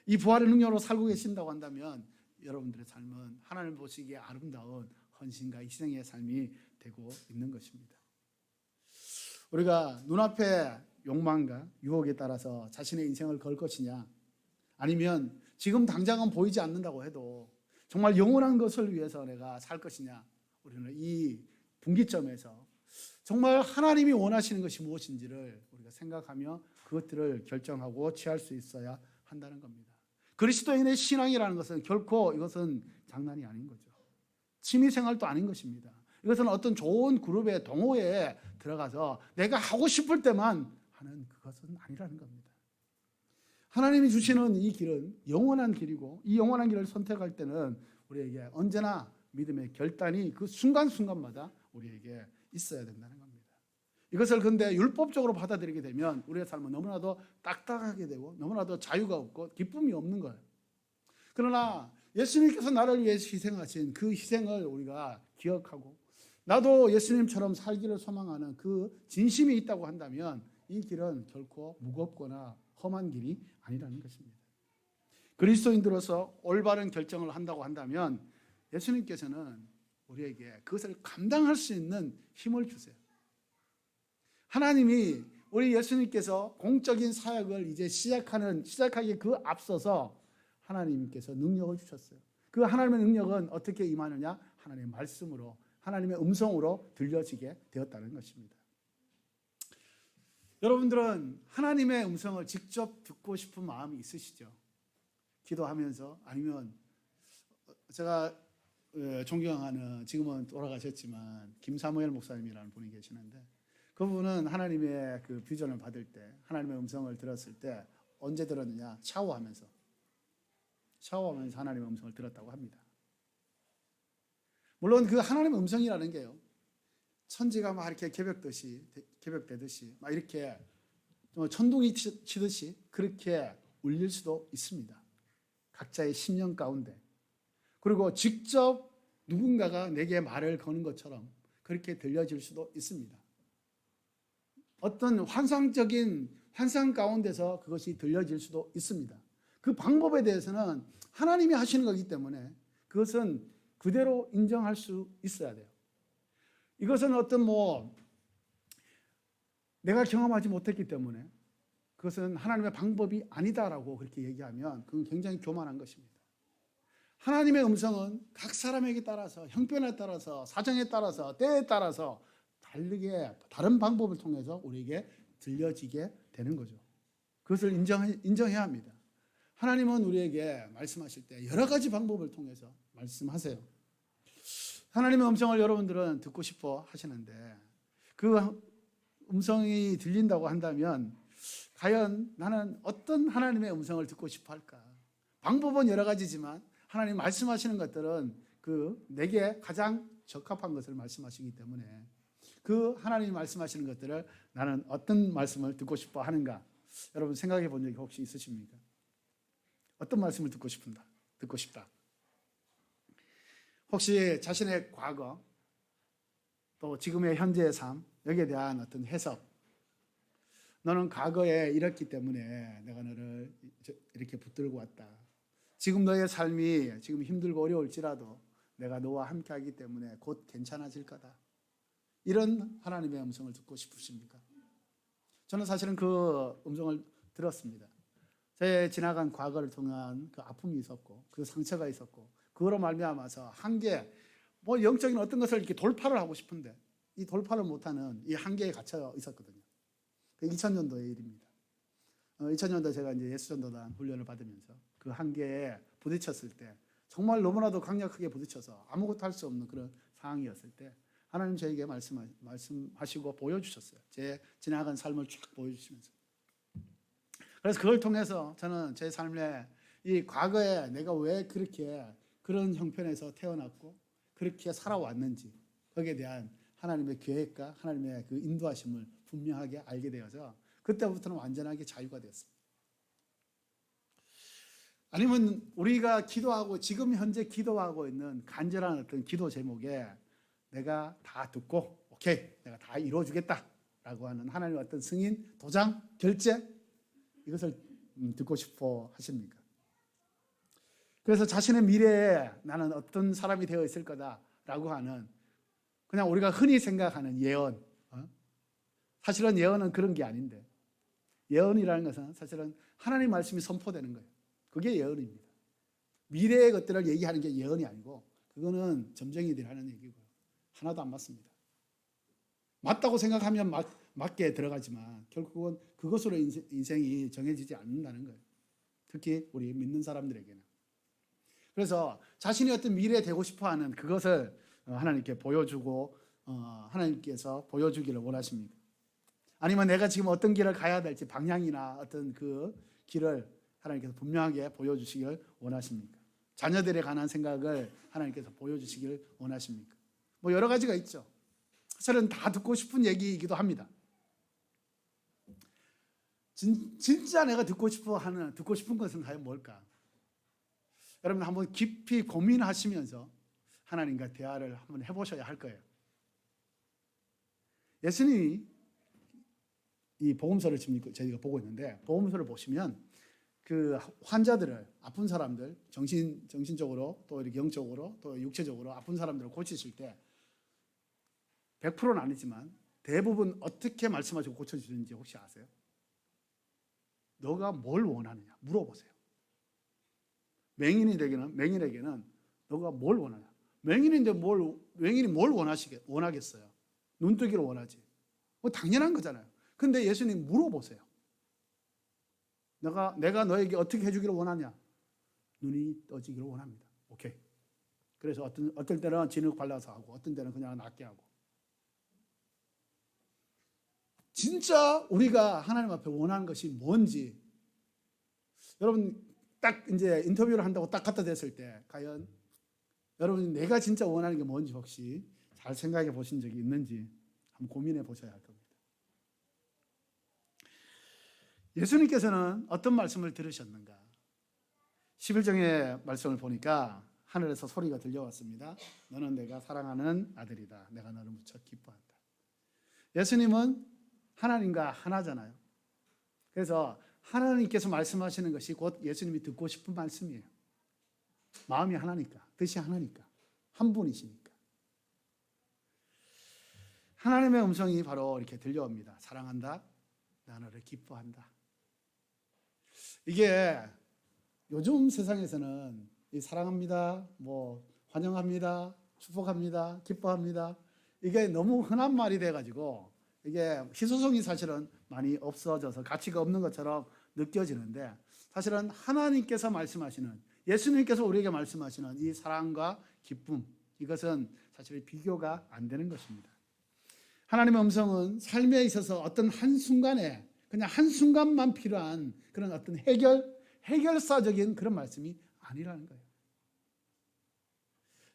C: 이 부활의 능력으로 살고 계신다고 한다면 여러분들의 삶은 하나님 보시기에 아름다운 헌신과 희생의 삶이 되고 있는 것입니다. 우리가 눈앞에 욕망과 유혹에 따라서 자신의 인생을 걸 것이냐, 아니면 지금 당장은 보이지 않는다고 해도 정말 영원한 것을 위해서 내가 살 것이냐? 우리는 이 분기점에서 정말 하나님이 원하시는 것이 무엇인지를 우리가 생각하며 그것들을 결정하고 취할 수 있어야 한다는 겁니다. 그리스도인의 신앙이라는 것은 결코 이것은 장난이 아닌 거죠. 취미생활도 아닌 것입니다. 이것은 어떤 좋은 그룹의 동호회에 들어가서 내가 하고 싶을 때만 하는 그것은 아니라는 겁니다. 하나님이 주시는 이 길은 영원한 길이고 이 영원한 길을 선택할 때는 우리에게 언제나 믿음의 결단이 그 순간순간마다 우리에게 있어야 된다는 겁니다. 이것을 근데 율법적으로 받아들이게 되면 우리의 삶은 너무나도 딱딱하게 되고 너무나도 자유가 없고 기쁨이 없는 거예요. 그러나 예수님께서 나를 위해서 희생하신 그 희생을 우리가 기억하고 나도 예수님처럼 살기를 소망하는 그 진심이 있다고 한다면 이 길은 결코 무겁거나 험한 길이 아니라는 것입니다. 그리스도인들로서 올바른 결정을 한다고 한다면 예수님께서는 우리에게 그것을 감당할 수 있는 힘을 주세요. 하나님이 우리 예수님께서 공적인 사역을 이제 시작하기 그 앞서서 하나님께서 능력을 주셨어요. 그 하나님의 능력은 어떻게 임하느냐? 하나님의 말씀으로, 하나님의 음성으로 들려지게 되었다는 것입니다. 여러분들은 하나님의 음성을 직접 듣고 싶은 마음이 있으시죠? 기도하면서 아니면 제가 존경하는 지금은 돌아가셨지만 김사무엘 목사님이라는 분이 계시는데 그분은 하나님의 그 비전을 받을 때 하나님의 음성을 들었을 때 언제 들었느냐? 샤워하면서 하나님의 음성을 들었다고 합니다. 물론 그 하나님의 음성이라는 게요, 천지가 막 이렇게 개벽되듯이 막 이렇게 천둥이 치듯이 그렇게 울릴 수도 있습니다. 각자의 심령 가운데. 그리고 직접 누군가가 내게 말을 거는 것처럼 그렇게 들려질 수도 있습니다. 어떤 환상적인 환상 가운데서 그것이 들려질 수도 있습니다. 그 방법에 대해서는 하나님이 하시는 거기 때문에 그것은 그대로 인정할 수 있어야 돼요. 이것은 어떤 내가 경험하지 못했기 때문에 그것은 하나님의 방법이 아니다라고 그렇게 얘기하면 그건 굉장히 교만한 것입니다. 하나님의 음성은 각 사람에게 따라서 형편에 따라서 사정에 따라서 때에 따라서 다르게 다른 방법을 통해서 우리에게 들려지게 되는 거죠. 그것을 인정해야 합니다. 하나님은 우리에게 말씀하실 때 여러 가지 방법을 통해서 말씀하세요. 하나님의 음성을 여러분들은 듣고 싶어 하시는데 그 음성이 들린다고 한다면 과연 나는 어떤 하나님의 음성을 듣고 싶어 할까? 방법은 여러 가지지만 하나님 말씀하시는 것들은 내게 가장 적합한 것을 말씀하시기 때문에 그 하나님이 말씀하시는 것들을 나는 어떤 말씀을 듣고 싶어 하는가? 여러분 생각해 본 적이 혹시 있으십니까? 어떤 말씀을 듣고 싶다. 혹시 자신의 과거 또 지금의 현재의 삶 여기에 대한 어떤 해석, 너는 과거에 이랬기 때문에 내가 너를 이렇게 붙들고 왔다. 지금 너의 삶이 지금 힘들고 어려울지라도 내가 너와 함께하기 때문에 곧 괜찮아질 거다. 이런 하나님의 음성을 듣고 싶으십니까? 저는 사실은 그 음성을 들었습니다. 제 지나간 과거를 통한 그 아픔이 있었고 그 상처가 있었고 그거로 말미암아서 한계, 영적인 어떤 것을 이렇게 돌파를 하고 싶은데 이 돌파를 못하는 이 한계에 갇혀 있었거든요. 그 2000년도의 일입니다. 2000년도 제가 이제 예수전도단 훈련을 받으면서 그 한계에 부딪혔을 때 정말 너무나도 강력하게 부딪혀서 아무것도 할 수 없는 그런 상황이었을 때 하나님 저에게 말씀하시고 보여주셨어요. 제 지나간 삶을 쫙 보여주시면서. 그래서 그걸 통해서 저는 제 삶에 이 과거에 내가 왜 그렇게 그런 형편에서 태어났고 그렇게 살아왔는지 거기에 대한 하나님의 계획과 하나님의 그 인도하심을 분명하게 알게 되어서 그때부터는 완전하게 자유가 되었습니다. 아니면 우리가 기도하고 지금 현재 기도하고 있는 간절한 어떤 기도 제목에 내가 다 듣고 오케이 내가 다 이루어주겠다라고 하는 하나님의 어떤 승인, 도장, 결제 이것을 듣고 싶어 하십니까? 그래서 자신의 미래에 나는 어떤 사람이 되어 있을 거다라고 하는 그냥 우리가 흔히 생각하는 예언, 사실은 예언은 그런 게 아닌데 예언이라는 것은 사실은 하나님 말씀이 선포되는 거예요. 그게 예언입니다. 미래의 것들을 얘기하는 게 예언이 아니고 그거는 점쟁이들이 하는 얘기고요. 하나도 안 맞습니다. 맞다고 생각하면 맞게 들어가지만 결국은 그것으로 인생이 정해지지 않는다는 거예요. 특히 우리 믿는 사람들에게는. 그래서 자신이 어떤 미래에 되고 싶어하는 그것을 하나님께 보여주고 하나님께서 보여주기를 원하십니까? 아니면 내가 지금 어떤 길을 가야 될지 방향이나 어떤 그 길을 하나님께서 분명하게 보여주시길 원하십니까? 자녀들에 관한 생각을 하나님께서 보여주시길 원하십니까? 뭐 여러 가지가 있죠. 사실은 다 듣고 싶은 얘기이기도 합니다. 진짜 내가 듣고 싶은 것은 과연 뭘까? 여러분 한번 깊이 고민하시면서 하나님과 대화를 한번 해보셔야 할 거예요. 예수님이 이 복음서를 지금 저희가 보고 있는데 복음서를 보시면 그 환자들을 아픈 사람들 정신적으로 또 이렇게 영적으로 또 육체적으로 아픈 사람들을 고치실 때 100%는 아니지만 대부분 어떻게 말씀하시고 고쳐주는지 혹시 아세요? 너가 뭘 원하느냐 물어보세요. 맹인에게는 너가 뭘 원하냐. 맹인인데 맹인이 뭘 원하겠어요? 눈뜨기를 원하지. 뭐 당연한 거잖아요. 근데 예수님 물어보세요. 내가 너에게 어떻게 해주기를 원하냐? 눈이 떠지기를 원합니다. 오케이. 그래서 어떤 때는 진흙 발라서 하고 어떤 때는 그냥 낫게 하고. 진짜 우리가 하나님 앞에 원하는 것이 뭔지 여러분 딱 이제 인터뷰를 한다고 딱 갖다 댔을 때 과연 여러분이 내가 진짜 원하는 게 뭔지 혹시 잘 생각해 보신 적이 있는지 한번 고민해 보셔야 할 겁니다. 예수님께서는 어떤 말씀을 들으셨는가? 11장의 말씀을 보니까 하늘에서 소리가 들려왔습니다. 너는 내가 사랑하는 아들이다. 내가 너를 무척 기뻐한다. 예수님은 하나님과 하나잖아요. 그래서 하나님께서 말씀하시는 것이 곧 예수님이 듣고 싶은 말씀이에요. 마음이 하나니까, 뜻이 하나니까, 한 분이시니까. 하나님의 음성이 바로 이렇게 들려옵니다. 사랑한다. 내가 너를 기뻐한다. 이게 요즘 세상에서는 이 사랑합니다, 뭐 환영합니다, 축복합니다, 기뻐합니다. 이게 너무 흔한 말이 돼가지고 이게 희소성이 사실은 많이 없어져서 가치가 없는 것처럼 느껴지는데 사실은 하나님께서 말씀하시는 예수님께서 우리에게 말씀하시는 이 사랑과 기쁨 이것은 사실 비교가 안 되는 것입니다. 하나님의 음성은 삶에 있어서 어떤 한순간에 그냥 한순간만 필요한 그런 어떤 해결사적인 그런 말씀이 아니라는 거예요.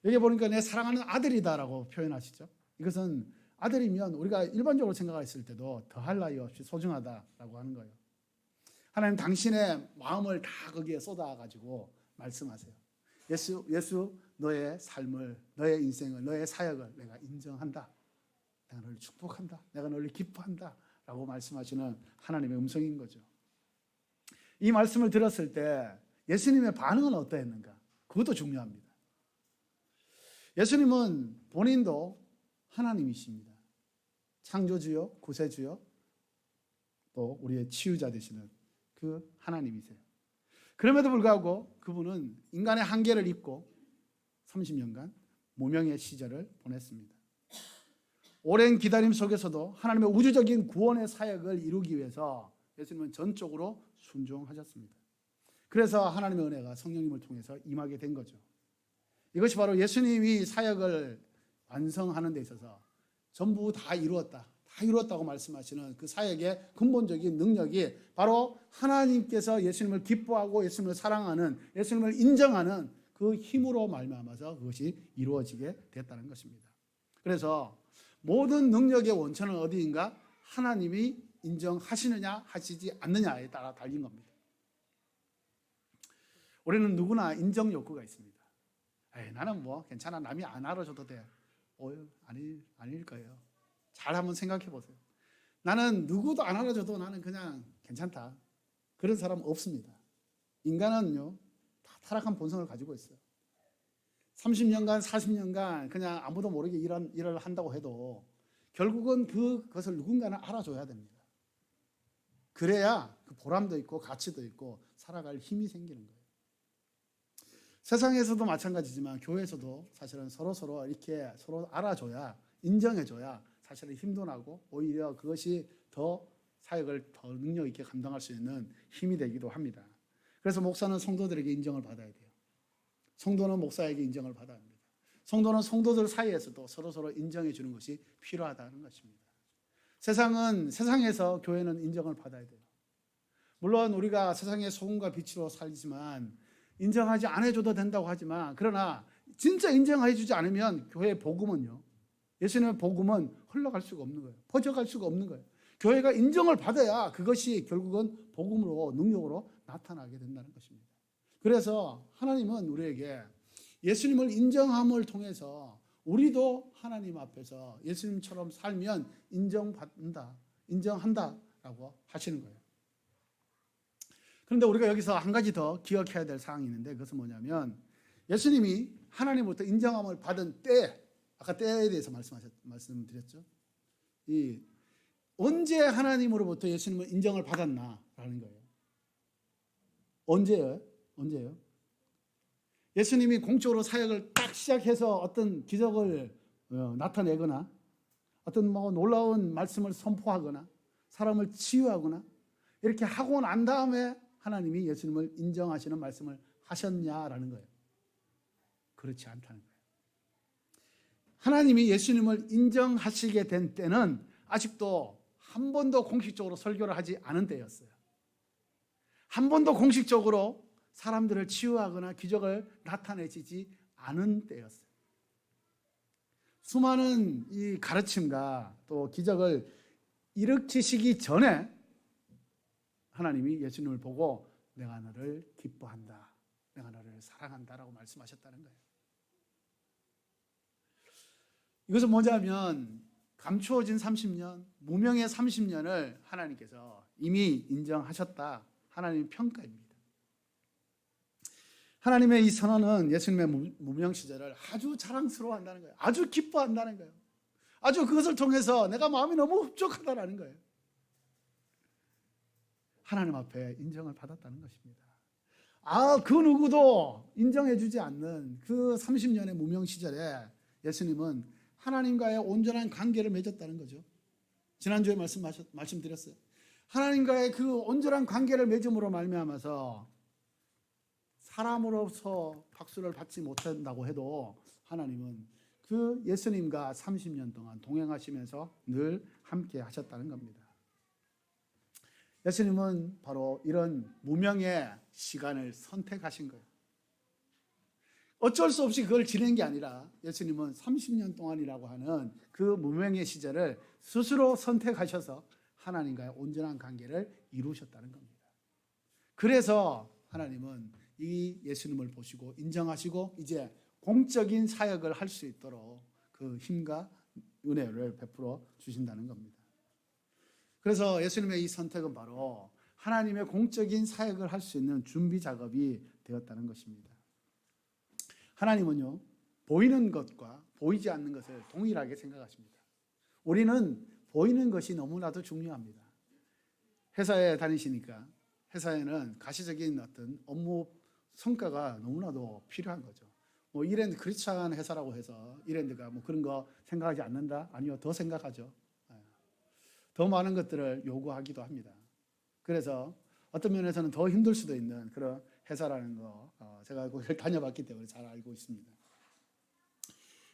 C: 여기 보니까 내 사랑하는 아들이다라고 표현하시죠. 이것은 아들이면 우리가 일반적으로 생각했을 때도 더할 나위 없이 소중하다라고 하는 거예요. 하나님 당신의 마음을 다 거기에 쏟아가지고 말씀하세요. 예수 너의 삶을, 너의 인생을, 너의 사역을 내가 인정한다. 내가 너를 축복한다. 내가 너를 기뻐한다. 라고 말씀하시는 하나님의 음성인 거죠. 이 말씀을 들었을 때 예수님의 반응은 어떠했는가? 그것도 중요합니다. 예수님은 본인도 하나님이십니다. 창조주요, 구세주요, 또 우리의 치유자 되시는 그 하나님이세요. 그럼에도 불구하고 그분은 인간의 한계를 입고 30년간 무명의 시절을 보냈습니다. 오랜 기다림 속에서도 하나님의 우주적인 구원의 사역을 이루기 위해서 예수님은 전적으로 순종하셨습니다. 그래서 하나님의 은혜가 성령님을 통해서 임하게 된 거죠. 이것이 바로 예수님이 사역을 완성하는 데 있어서 전부 다 이루었다고 말씀하시는 그 사역의 근본적인 능력이 바로 하나님께서 예수님을 기뻐하고 예수님을 사랑하는, 예수님을 인정하는 그 힘으로 말미암아서 그것이 이루어지게 됐다는 것입니다. 그래서 모든 능력의 원천은 어디인가? 하나님이 인정하시느냐 하시지 않느냐에 따라 달린 겁니다. 우리는 누구나 인정 욕구가 있습니다. 나는 뭐 괜찮아, 남이 안 알아줘도 돼. 아닐 거예요. 잘 한번 생각해 보세요. 나는 누구도 안 알아줘도 나는 그냥 괜찮다. 그런 사람 없습니다. 인간은요 다 타락한 본성을 가지고 있어요. 30년간 40년간 그냥 아무도 모르게 일을 한다고 해도 결국은 그것을 누군가는 알아줘야 됩니다. 그래야 그 보람도 있고 가치도 있고 살아갈 힘이 생기는 거예요. 세상에서도 마찬가지지만 교회에서도 사실은 서로 이렇게 서로 알아줘야, 인정해줘야 사실은 힘도 나고 오히려 그것이 더 사역을 더 능력 있게 감당할 수 있는 힘이 되기도 합니다. 그래서 목사는 성도들에게 인정을 받아야 돼요. 성도는 목사에게 인정을 받아야 합니다. 성도는 성도들 사이에서도 서로 인정해 주는 것이 필요하다는 것입니다. 세상에서 교회는 인정을 받아야 돼요. 물론 우리가 세상의 소금과 빛으로 살지만 인정하지 않아줘도 된다고 하지만, 그러나 진짜 인정해 주지 않으면 교회의 복음은요, 예수님의 복음은 흘러갈 수가 없는 거예요. 퍼져갈 수가 없는 거예요. 교회가 인정을 받아야 그것이 결국은 복음으로, 능력으로 나타나게 된다는 것입니다. 그래서 하나님은 우리에게 예수님을 인정함을 통해서 우리도 하나님 앞에서 예수님처럼 살면 인정한다라고 하시는 거예요. 그런데 우리가 여기서 한 가지 더 기억해야 될 사항이 있는데, 그것은 뭐냐면 예수님이 하나님으로부터 인정함을 받은 때, 아까 때에 대해서 말씀드렸죠. 언제 하나님으로부터 예수님은 인정을 받았나라는 거예요. 언제요? 예수님이 공적으로 사역을 딱 시작해서 어떤 기적을 나타내거나 어떤 놀라운 말씀을 선포하거나 사람을 치유하거나 이렇게 하고 난 다음에 하나님이 예수님을 인정하시는 말씀을 하셨냐라는 거예요. 그렇지 않다는 거예요. 하나님이 예수님을 인정하시게 된 때는 아직도 한 번도 공식적으로 설교를 하지 않은 때였어요. 한 번도 공식적으로 사람들을 치유하거나 기적을 나타내지 않은 때였어요. 수많은 이 가르침과 또 기적을 일으키시기 전에 하나님이 예수님을 보고 내가 너를 기뻐한다, 내가 너를 사랑한다라고 말씀하셨다는 거예요. 이것은 뭐냐면 감추어진 30년, 무명의 30년을 하나님께서 이미 인정하셨다, 하나님의 평가입니다. 하나님의 이 선언은 예수님의 무명 시절을 아주 자랑스러워한다는 거예요. 아주 기뻐한다는 거예요. 아주 그것을 통해서 내가 마음이 너무 흡족하다라는 거예요. 하나님 앞에 인정을 받았다는 것입니다. 그 누구도 인정해 주지 않는 그 30년의 무명 시절에 예수님은 하나님과의 온전한 관계를 맺었다는 거죠. 지난주에 말씀드렸어요. 하나님과의 그 온전한 관계를 맺음으로 말미암아서 사람으로서 박수를 받지 못한다고 해도 하나님은 그 예수님과 30년 동안 동행하시면서 늘 함께 하셨다는 겁니다. 예수님은 바로 이런 무명의 시간을 선택하신 거예요. 어쩔 수 없이 그걸 지낸 게 아니라 예수님은 30년 동안이라고 하는 그 무명의 시절을 스스로 선택하셔서 하나님과의 온전한 관계를 이루셨다는 겁니다. 그래서 하나님은 이 예수님을 보시고 인정하시고 이제 공적인 사역을 할 수 있도록 그 힘과 은혜를 베풀어 주신다는 겁니다. 그래서 예수님의 이 선택은 바로 하나님의 공적인 사역을 할 수 있는 준비 작업이 되었다는 것입니다. 하나님은요, 보이는 것과 보이지 않는 것을 동일하게 생각하십니다. 우리는 보이는 것이 너무나도 중요합니다. 회사에 다니시니까 회사에는 가시적인 어떤 업무 성과가 너무나도 필요한 거죠. 이랜드 크리스찬 회사라고 해서 이랜드가 그런 거 생각하지 않는다? 아니요, 더 생각하죠. 더 많은 것들을 요구하기도 합니다. 그래서 어떤 면에서는 더 힘들 수도 있는 그런 회사라는 거 제가 거기를 다녀봤기 때문에 잘 알고 있습니다.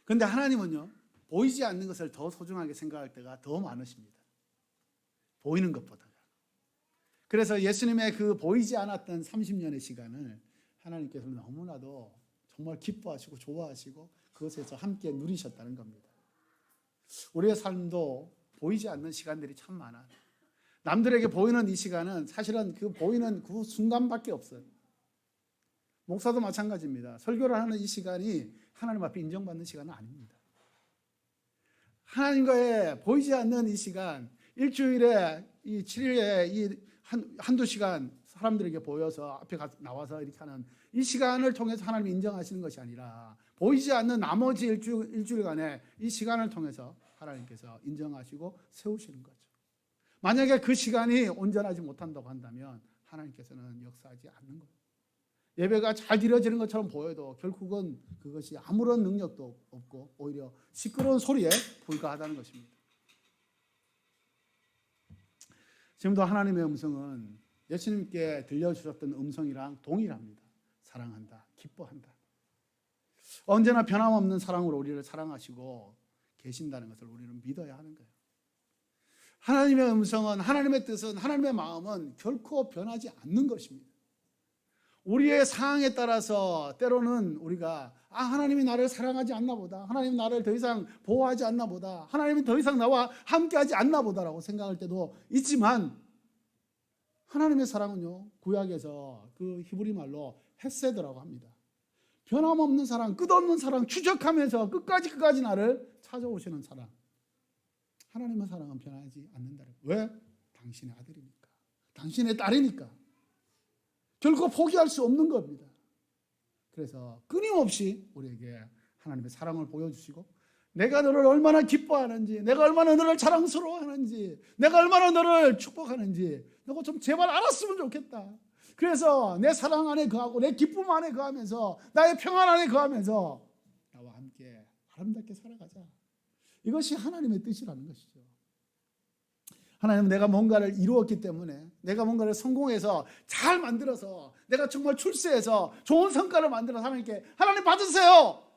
C: 그런데 하나님은요, 보이지 않는 것을 더 소중하게 생각할 때가 더 많으십니다. 보이는 것보다가. 그래서 예수님의 그 보이지 않았던 30년의 시간을 하나님께서는 너무나도 정말 기뻐하시고 좋아하시고 그것에서 함께 누리셨다는 겁니다. 우리의 삶도 보이지 않는 시간들이 참 많아요. 남들에게 보이는 이 시간은 사실은 그 보이는 그 순간밖에 없어요. 목사도 마찬가지입니다. 설교를 하는 이 시간이 하나님 앞에 인정받는 시간은 아닙니다. 하나님과의 보이지 않는 이 시간, 일주일에 이 7일에 이 한두 시간 사람들에게 보여서 앞에 나와서 이렇게 하는 이 시간을 통해서 하나님이 인정하시는 것이 아니라 보이지 않는 나머지 일주일간의 이 시간을 통해서 하나님께서 인정하시고 세우시는 거죠. 만약에 그 시간이 온전하지 못한다고 한다면 하나님께서는 역사하지 않는 거예요. 예배가 잘 드려지는 것처럼 보여도 결국은 그것이 아무런 능력도 없고 오히려 시끄러운 소리에 불과하다는 것입니다. 지금도 하나님의 음성은 예수님께 들려주셨던 음성이랑 동일합니다. 사랑한다, 기뻐한다. 언제나 변함없는 사랑으로 우리를 사랑하시고 계신다는 것을 우리는 믿어야 하는 거예요. 하나님의 음성은, 하나님의 뜻은, 하나님의 마음은 결코 변하지 않는 것입니다. 우리의 상황에 따라서 때로는 우리가 하나님이 나를 사랑하지 않나 보다, 하나님이 나를 더 이상 보호하지 않나 보다, 하나님이 더 이상 나와 함께하지 않나 보다라고 생각할 때도 있지만, 하나님의 사랑은요, 구약에서 그 히브리 말로 헤세드라고 합니다. 변함없는 사랑, 끝없는 사랑, 추적하면서 끝까지 나를 찾아오시는 사랑. 하나님의 사랑은 변하지 않는다는 거예요. 왜? 당신의 아들이니까, 당신의 딸이니까 결코 포기할 수 없는 겁니다. 그래서 끊임없이 우리에게 하나님의 사랑을 보여주시고, 내가 너를 얼마나 기뻐하는지, 내가 얼마나 너를 자랑스러워하는지, 내가 얼마나 너를 축복하는지 너가 좀 제발 알았으면 좋겠다. 그래서 내 사랑 안에 거하고 내 기쁨 안에 거하면서 나의 평안 안에 거하면서 나와 함께 아름답게 살아가자. 이것이 하나님의 뜻이라는 것이죠. 하나님은 내가 뭔가를 이루었기 때문에, 내가 뭔가를 성공해서 잘 만들어서, 내가 정말 출세해서 좋은 성과를 만들어서 하나님께 하나님 받으세요.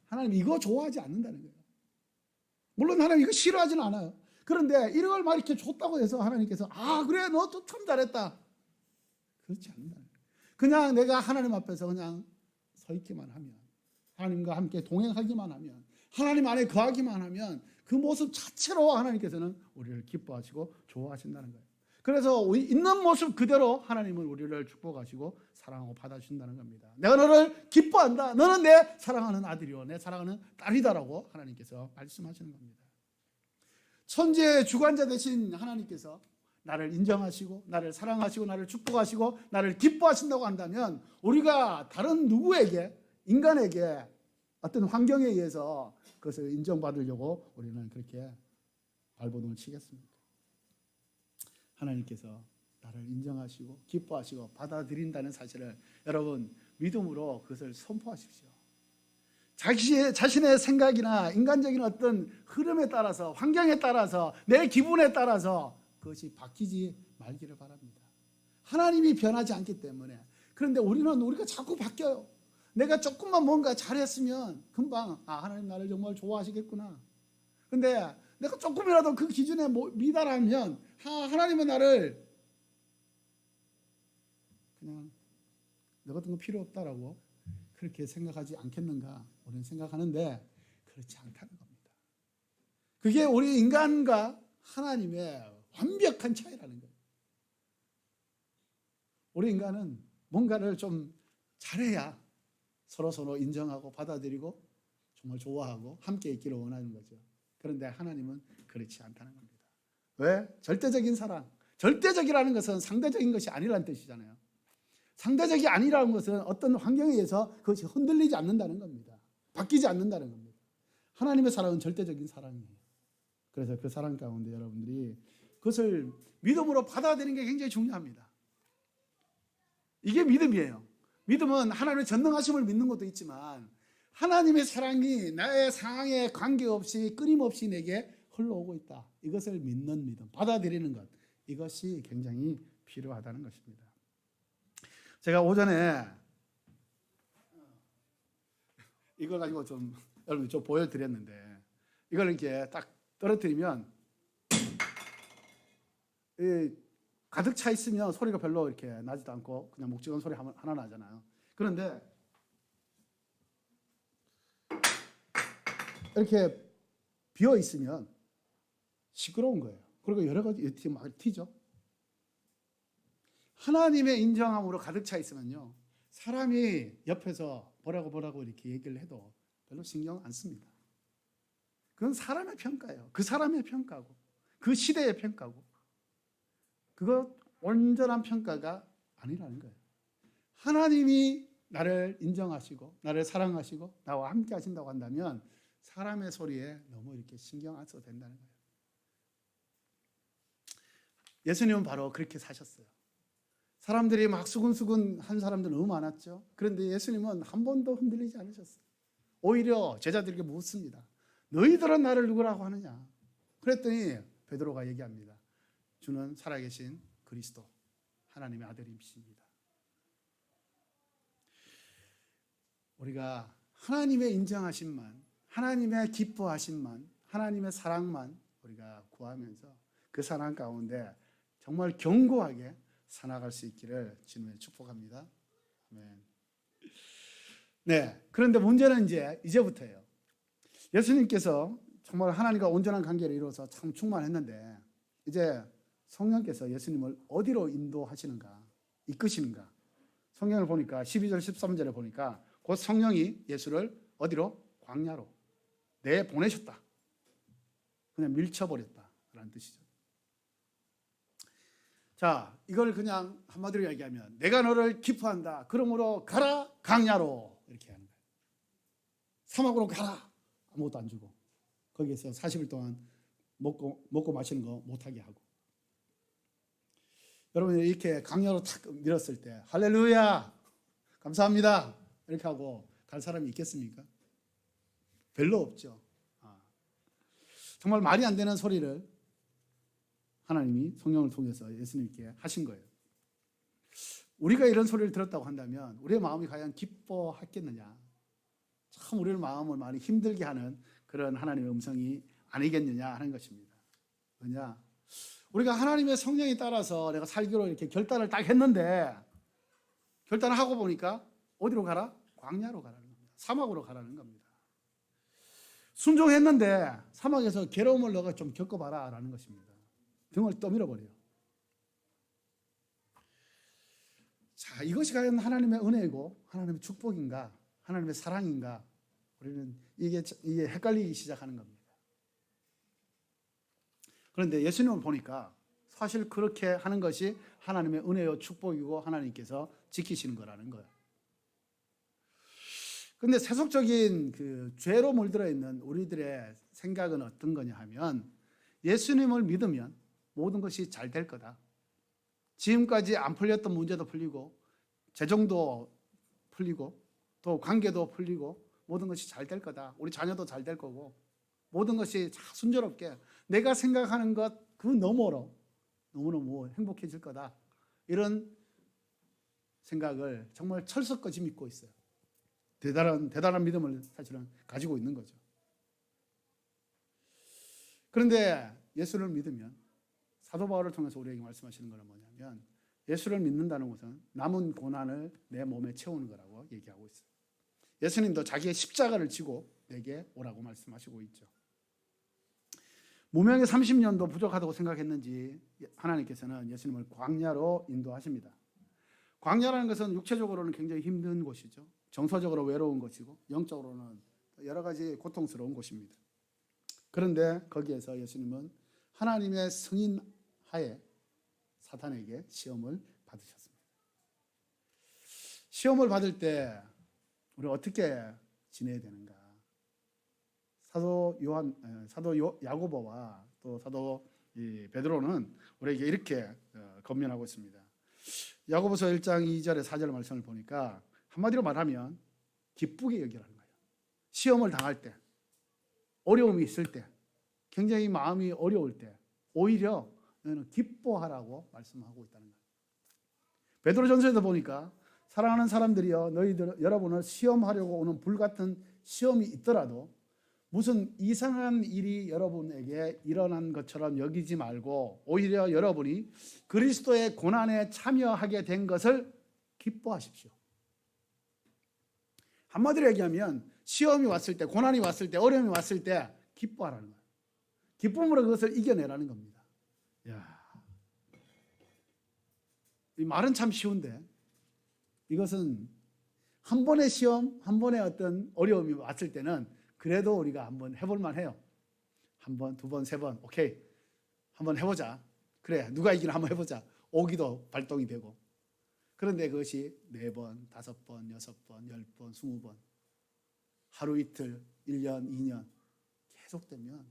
C: 하나님 이거 좋아하지 않는다는 거예요. 물론 하나님 이거 싫어하지는 않아요. 그런데 이런 걸 막 이렇게 줬다고 해서 하나님께서 그래 너 또 참 잘했다, 그렇지 않는다는 거예요. 그냥 내가 하나님 앞에서 그냥 서 있기만 하면, 하나님과 함께 동행하기만 하면, 하나님 안에 거하기만 하면 그 모습 자체로 하나님께서는 우리를 기뻐하시고 좋아하신다는 거예요. 그래서 있는 모습 그대로 하나님은 우리를 축복하시고 사랑하고 받아주신다는 겁니다. 내가 너를 기뻐한다, 너는 내 사랑하는 아들이요 내 사랑하는 딸이다라고 하나님께서 말씀하시는 겁니다. 천지의 주관자 되신 하나님께서 나를 인정하시고 나를 사랑하시고 나를 축복하시고 나를 기뻐하신다고 한다면, 우리가 다른 누구에게, 인간에게 어떤 환경에 의해서 그것을 인정받으려고 우리는 그렇게 발버둥을 치겠습니까? 하나님께서 나를 인정하시고 기뻐하시고 받아들인다는 사실을 여러분 믿음으로 그것을 선포하십시오. 자신의 생각이나 인간적인 어떤 흐름에 따라서, 환경에 따라서, 내 기분에 따라서 그것이 바뀌지 말기를 바랍니다. 하나님이 변하지 않기 때문에. 그런데 우리가 자꾸 바뀌어요. 내가 조금만 뭔가 잘했으면 금방 하나님 나를 정말 좋아하시겠구나. 근데 내가 조금이라도 그 기준에 미달하면 하나님은 나를 그냥 너 같은 거 필요 없다라고 그렇게 생각하지 않겠는가 우리는 생각하는데, 그렇지 않다는 겁니다. 그게 우리 인간과 하나님의 완벽한 차이라는 거예요. 우리 인간은 뭔가를 좀 잘해야 서로 인정하고 받아들이고 정말 좋아하고 함께 있기를 원하는 거죠. 그런데 하나님은 그렇지 않다는 겁니다. 왜? 절대적인 사랑. 절대적이라는 것은 상대적인 것이 아니라는 뜻이잖아요. 상대적이 아니라는 것은 어떤 환경에 의해서 그것이 흔들리지 않는다는 겁니다. 바뀌지 않는다는 겁니다. 하나님의 사랑은 절대적인 사랑이에요. 그래서 그 사랑 가운데 여러분들이 그것을 믿음으로 받아들이는 게 굉장히 중요합니다. 이게 믿음이에요. 믿음은 하나님의 전능하심을 믿는 것도 있지만, 하나님의 사랑이 나의 상황에 관계없이 끊임없이 내게 흘러오고 있다, 이것을 믿는 믿음, 받아들이는 것, 이것이 굉장히 필요하다는 것입니다. 제가 오전에 이걸 가지고 여러분 좀 보여드렸는데, 이걸 이렇게 딱 떨어뜨리면 가득 차 있으면 소리가 별로 이렇게 나지도 않고 그냥 묵직한 소리 하나 나잖아요. 그런데 이렇게 비어 있으면 시끄러운 거예요. 그리고 여러 가지 막 튀죠. 하나님의 인정함으로 가득 차 있으면요, 사람이 옆에서 뭐라고 이렇게 얘기를 해도 별로 신경 안 씁니다. 그건 사람의 평가예요. 그 사람의 평가고 그 시대의 평가고, 그거 온전한 평가가 아니라는 거예요. 하나님이 나를 인정하시고 나를 사랑하시고 나와 함께 하신다고 한다면 사람의 소리에 너무 이렇게 신경 안 써도 된다는 거예요. 예수님은 바로 그렇게 사셨어요. 사람들이 막 수근수근 한 사람들 너무 많았죠. 그런데 예수님은 한 번도 흔들리지 않으셨어요. 오히려 제자들에게 묻습니다. 너희들은 나를 누구라고 하느냐? 그랬더니 베드로가 얘기합니다. 주는 살아계신 그리스도, 하나님의 아들이십니다. 우리가 하나님의 인정하심만, 하나님의 기뻐하심만, 하나님의 사랑만 우리가 구하면서 그 사랑 가운데 정말 견고하게 살아갈 수 있기를 주님의 축복합니다. 아멘. 네, 그런데 문제는 이제부터예요. 예수님께서 정말 하나님과 온전한 관계를 이루어서 참 충만했는데 이제 성령께서 예수님을 어디로 인도하시는가, 이끄시는가. 성경을 보니까 12절 13절에 보니까 곧 성령이 예수를 어디로? 광야로 내보내셨다. 그냥 밀쳐버렸다라는 뜻이죠. 자, 이걸 그냥 한마디로 얘기하면 내가 너를 기뻐한다. 그러므로 가라 광야로 이렇게 하는 거예요. 사막으로 가라. 아무것도 안 주고 거기에서 40일 동안 먹고 마시는 거 못하게 하고. 여러분 이렇게 광야로 탁 밀었을 때 할렐루야 감사합니다 이렇게 하고 갈 사람이 있겠습니까? 별로 없죠. 정말 말이 안 되는 소리를 하나님이 성령을 통해서 예수님께 하신 거예요. 우리가 이런 소리를 들었다고 한다면 우리의 마음이 과연 기뻐하겠느냐? 참 우리의 마음을 많이 힘들게 하는 그런 하나님의 음성이 아니겠느냐 하는 것입니다. 왜냐? 우리가 하나님의 성령에 따라서 내가 살기로 이렇게 결단을 딱 했는데 결단을 하고 보니까 어디로 가라? 광야로 가라는 겁니다. 사막으로 가라는 겁니다. 순종했는데 사막에서 괴로움을 너가 좀 겪어봐라 라는 것입니다. 등을 떠밀어 버려요. 자, 이것이 과연 하나님의 은혜이고 하나님의 축복인가? 하나님의 사랑인가? 우리는 이게 헷갈리기 시작하는 겁니다. 그런데 예수님을 보니까 사실 그렇게 하는 것이 하나님의 은혜요 축복이고 하나님께서 지키시는 거라는 거예요. 그런데 세속적인 그 죄로 물들어 있는 우리들의 생각은 어떤 거냐 하면 예수님을 믿으면 모든 것이 잘 될 거다. 지금까지 안 풀렸던 문제도 풀리고 재정도 풀리고 또 관계도 풀리고 모든 것이 잘 될 거다. 우리 자녀도 잘 될 거고 모든 것이 순조롭게 내가 생각하는 것 그 너머로 너무너무 행복해질 거다. 이런 생각을 정말 철석같이 믿고 있어요. 대단한 믿음을 사실은 가지고 있는 거죠. 그런데 예수를 믿으면 사도 바울을 통해서 우리에게 말씀하시는 것은 뭐냐면 예수를 믿는다는 것은 남은 고난을 내 몸에 채우는 거라고 얘기하고 있어요. 예수님도 자기의 십자가를 지고 내게 오라고 말씀하시고 있죠. 무명의 30년도 부족하다고 생각했는지 하나님께서는 예수님을 광야로 인도하십니다. 광야라는 것은 육체적으로는 굉장히 힘든 곳이죠. 정서적으로 외로운 곳이고 영적으로는 여러 가지 고통스러운 곳입니다. 그런데 거기에서 예수님은 하나님의 승인 하에 사탄에게 시험을 받으셨습니다. 시험을 받을 때 우리 어떻게 지내야 되는가? 사도 야고보와 또 사도 베드로는 우리에게 이렇게 권면하고 있습니다. 야고보서 1장 2절에 4절 말씀을 보니까 한마디로 말하면 기쁘게 여기라는 거예요. 시험을 당할 때, 어려움이 있을 때, 굉장히 마음이 어려울 때 오히려 너는 기뻐하라고 말씀하고 있다는 거예요. 베드로전서에도 보니까 사랑하는 사람들이여 여러분을 시험하려고 오는 불같은 시험이 있더라도 무슨 이상한 일이 여러분에게 일어난 것처럼 여기지 말고 오히려 여러분이 그리스도의 고난에 참여하게 된 것을 기뻐하십시오. 한마디로 얘기하면 시험이 왔을 때, 고난이 왔을 때, 어려움이 왔을 때 기뻐하라는 거예요. 기쁨으로 그것을 이겨내라는 겁니다. 야, 이 말은 참 쉬운데 이것은 한 번의 시험, 한 번의 어떤 어려움이 왔을 때는 그래도 우리가 한번 해볼 만해요. 한 번, 두 번, 세 번, 오케이, 한번 해보자. 그래, 누가 이기나 한번 해보자. 오기도 발동이 되고. 그런데 그것이 4번, 5번, 6번, 10번, 20번, 하루 이틀, 1년, 2년 계속되면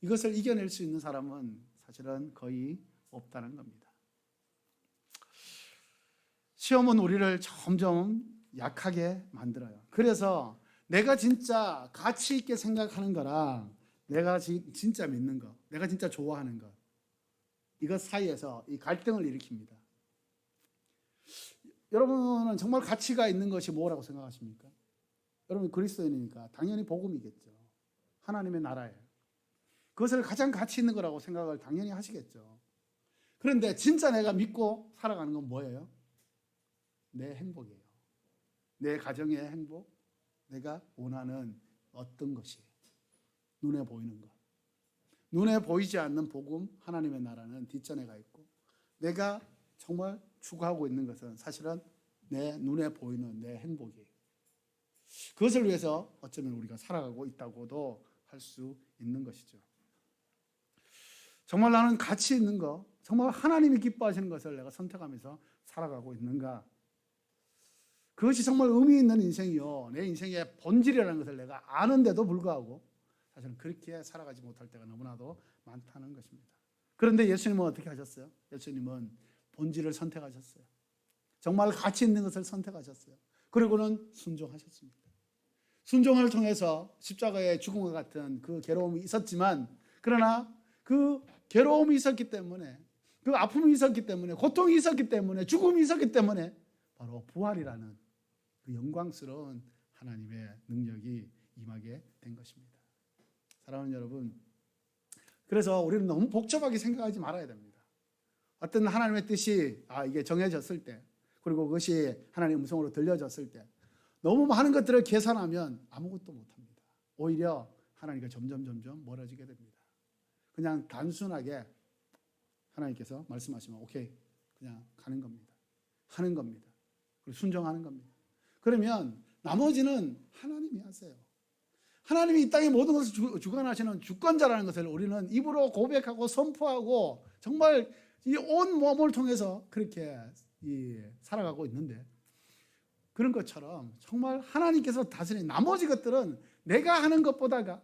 C: 이것을 이겨낼 수 있는 사람은 사실은 거의 없다는 겁니다. 시험은 우리를 점점 약하게 만들어요. 그래서 내가 진짜 가치 있게 생각하는 거랑 내가 진짜 믿는 거, 내가 진짜 좋아하는 것, 이것 사이에서 이 갈등을 일으킵니다. 여러분은 정말 가치가 있는 것이 뭐라고 생각하십니까? 여러분 그리스도인이니까 당연히 복음이겠죠. 하나님의 나라예요. 그것을 가장 가치 있는 거라고 생각을 당연히 하시겠죠. 그런데 진짜 내가 믿고 살아가는 건 뭐예요? 내 행복이에요. 내 가정의 행복, 내가 원하는 어떤 것이 눈에 보이는 것. 눈에 보이지 않는 복음, 하나님의 나라는 뒷전에 가 있고 내가 정말 추구하고 있는 것은 사실은 내 눈에 보이는 내 행복이에요. 그것을 위해서 어쩌면 우리가 살아가고 있다고도 할 수 있는 것이죠. 정말 나는 가치 있는 거, 정말 하나님이 기뻐하시는 것을 내가 선택하면서 살아가고 있는가? 그것이 정말 의미 있는 인생이요. 내 인생의 본질이라는 것을 내가 아는데도 불구하고 사실은 그렇게 살아가지 못할 때가 너무나도 많다는 것입니다. 그런데 예수님은 어떻게 하셨어요? 예수님은 본질을 선택하셨어요. 정말 가치 있는 것을 선택하셨어요. 그리고는 순종하셨습니다. 순종을 통해서 십자가의 죽음과 같은 그 괴로움이 있었지만 그러나 그 괴로움이 있었기 때문에 그 아픔이 있었기 때문에 고통이 있었기 때문에 죽음이 있었기 때문에 바로 부활이라는 그 영광스러운 하나님의 능력이 임하게 된 것입니다. 사랑하는 여러분, 그래서 우리는 너무 복잡하게 생각하지 말아야 됩니다. 어떤 하나님의 뜻이 이게 정해졌을 때 그리고 그것이 하나님의 음성으로 들려졌을 때 너무 많은 것들을 계산하면 아무것도 못합니다. 오히려 하나님과 점점 멀어지게 됩니다. 그냥 단순하게 하나님께서 말씀하시면 오케이 그냥 가는 겁니다. 하는 겁니다. 그리고 순종하는 겁니다. 그러면 나머지는 하나님이 하세요. 하나님이 이 땅의 모든 것을 주관하시는 주권자라는 것을 우리는 입으로 고백하고 선포하고 정말 이 온 몸을 통해서 그렇게 살아가고 있는데 그런 것처럼 정말 하나님께서 다스리는 나머지 것들은 내가 하는 것보다가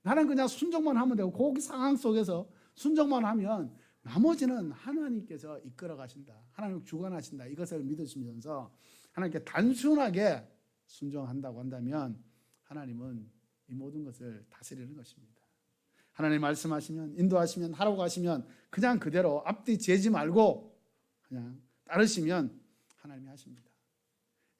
C: 나는 그냥 순종만 하면 되고 그 상황 속에서 순종만 하면 나머지는 하나님께서 이끌어 가신다. 하나님 주관하신다. 이것을 믿으시면서 하나님께 단순하게 순종한다고 한다면 하나님은 이 모든 것을 다스리는 것입니다. 하나님 말씀하시면 인도하시면 하라고 하시면 그냥 그대로 앞뒤 재지 말고 그냥 따르시면 하나님이 하십니다.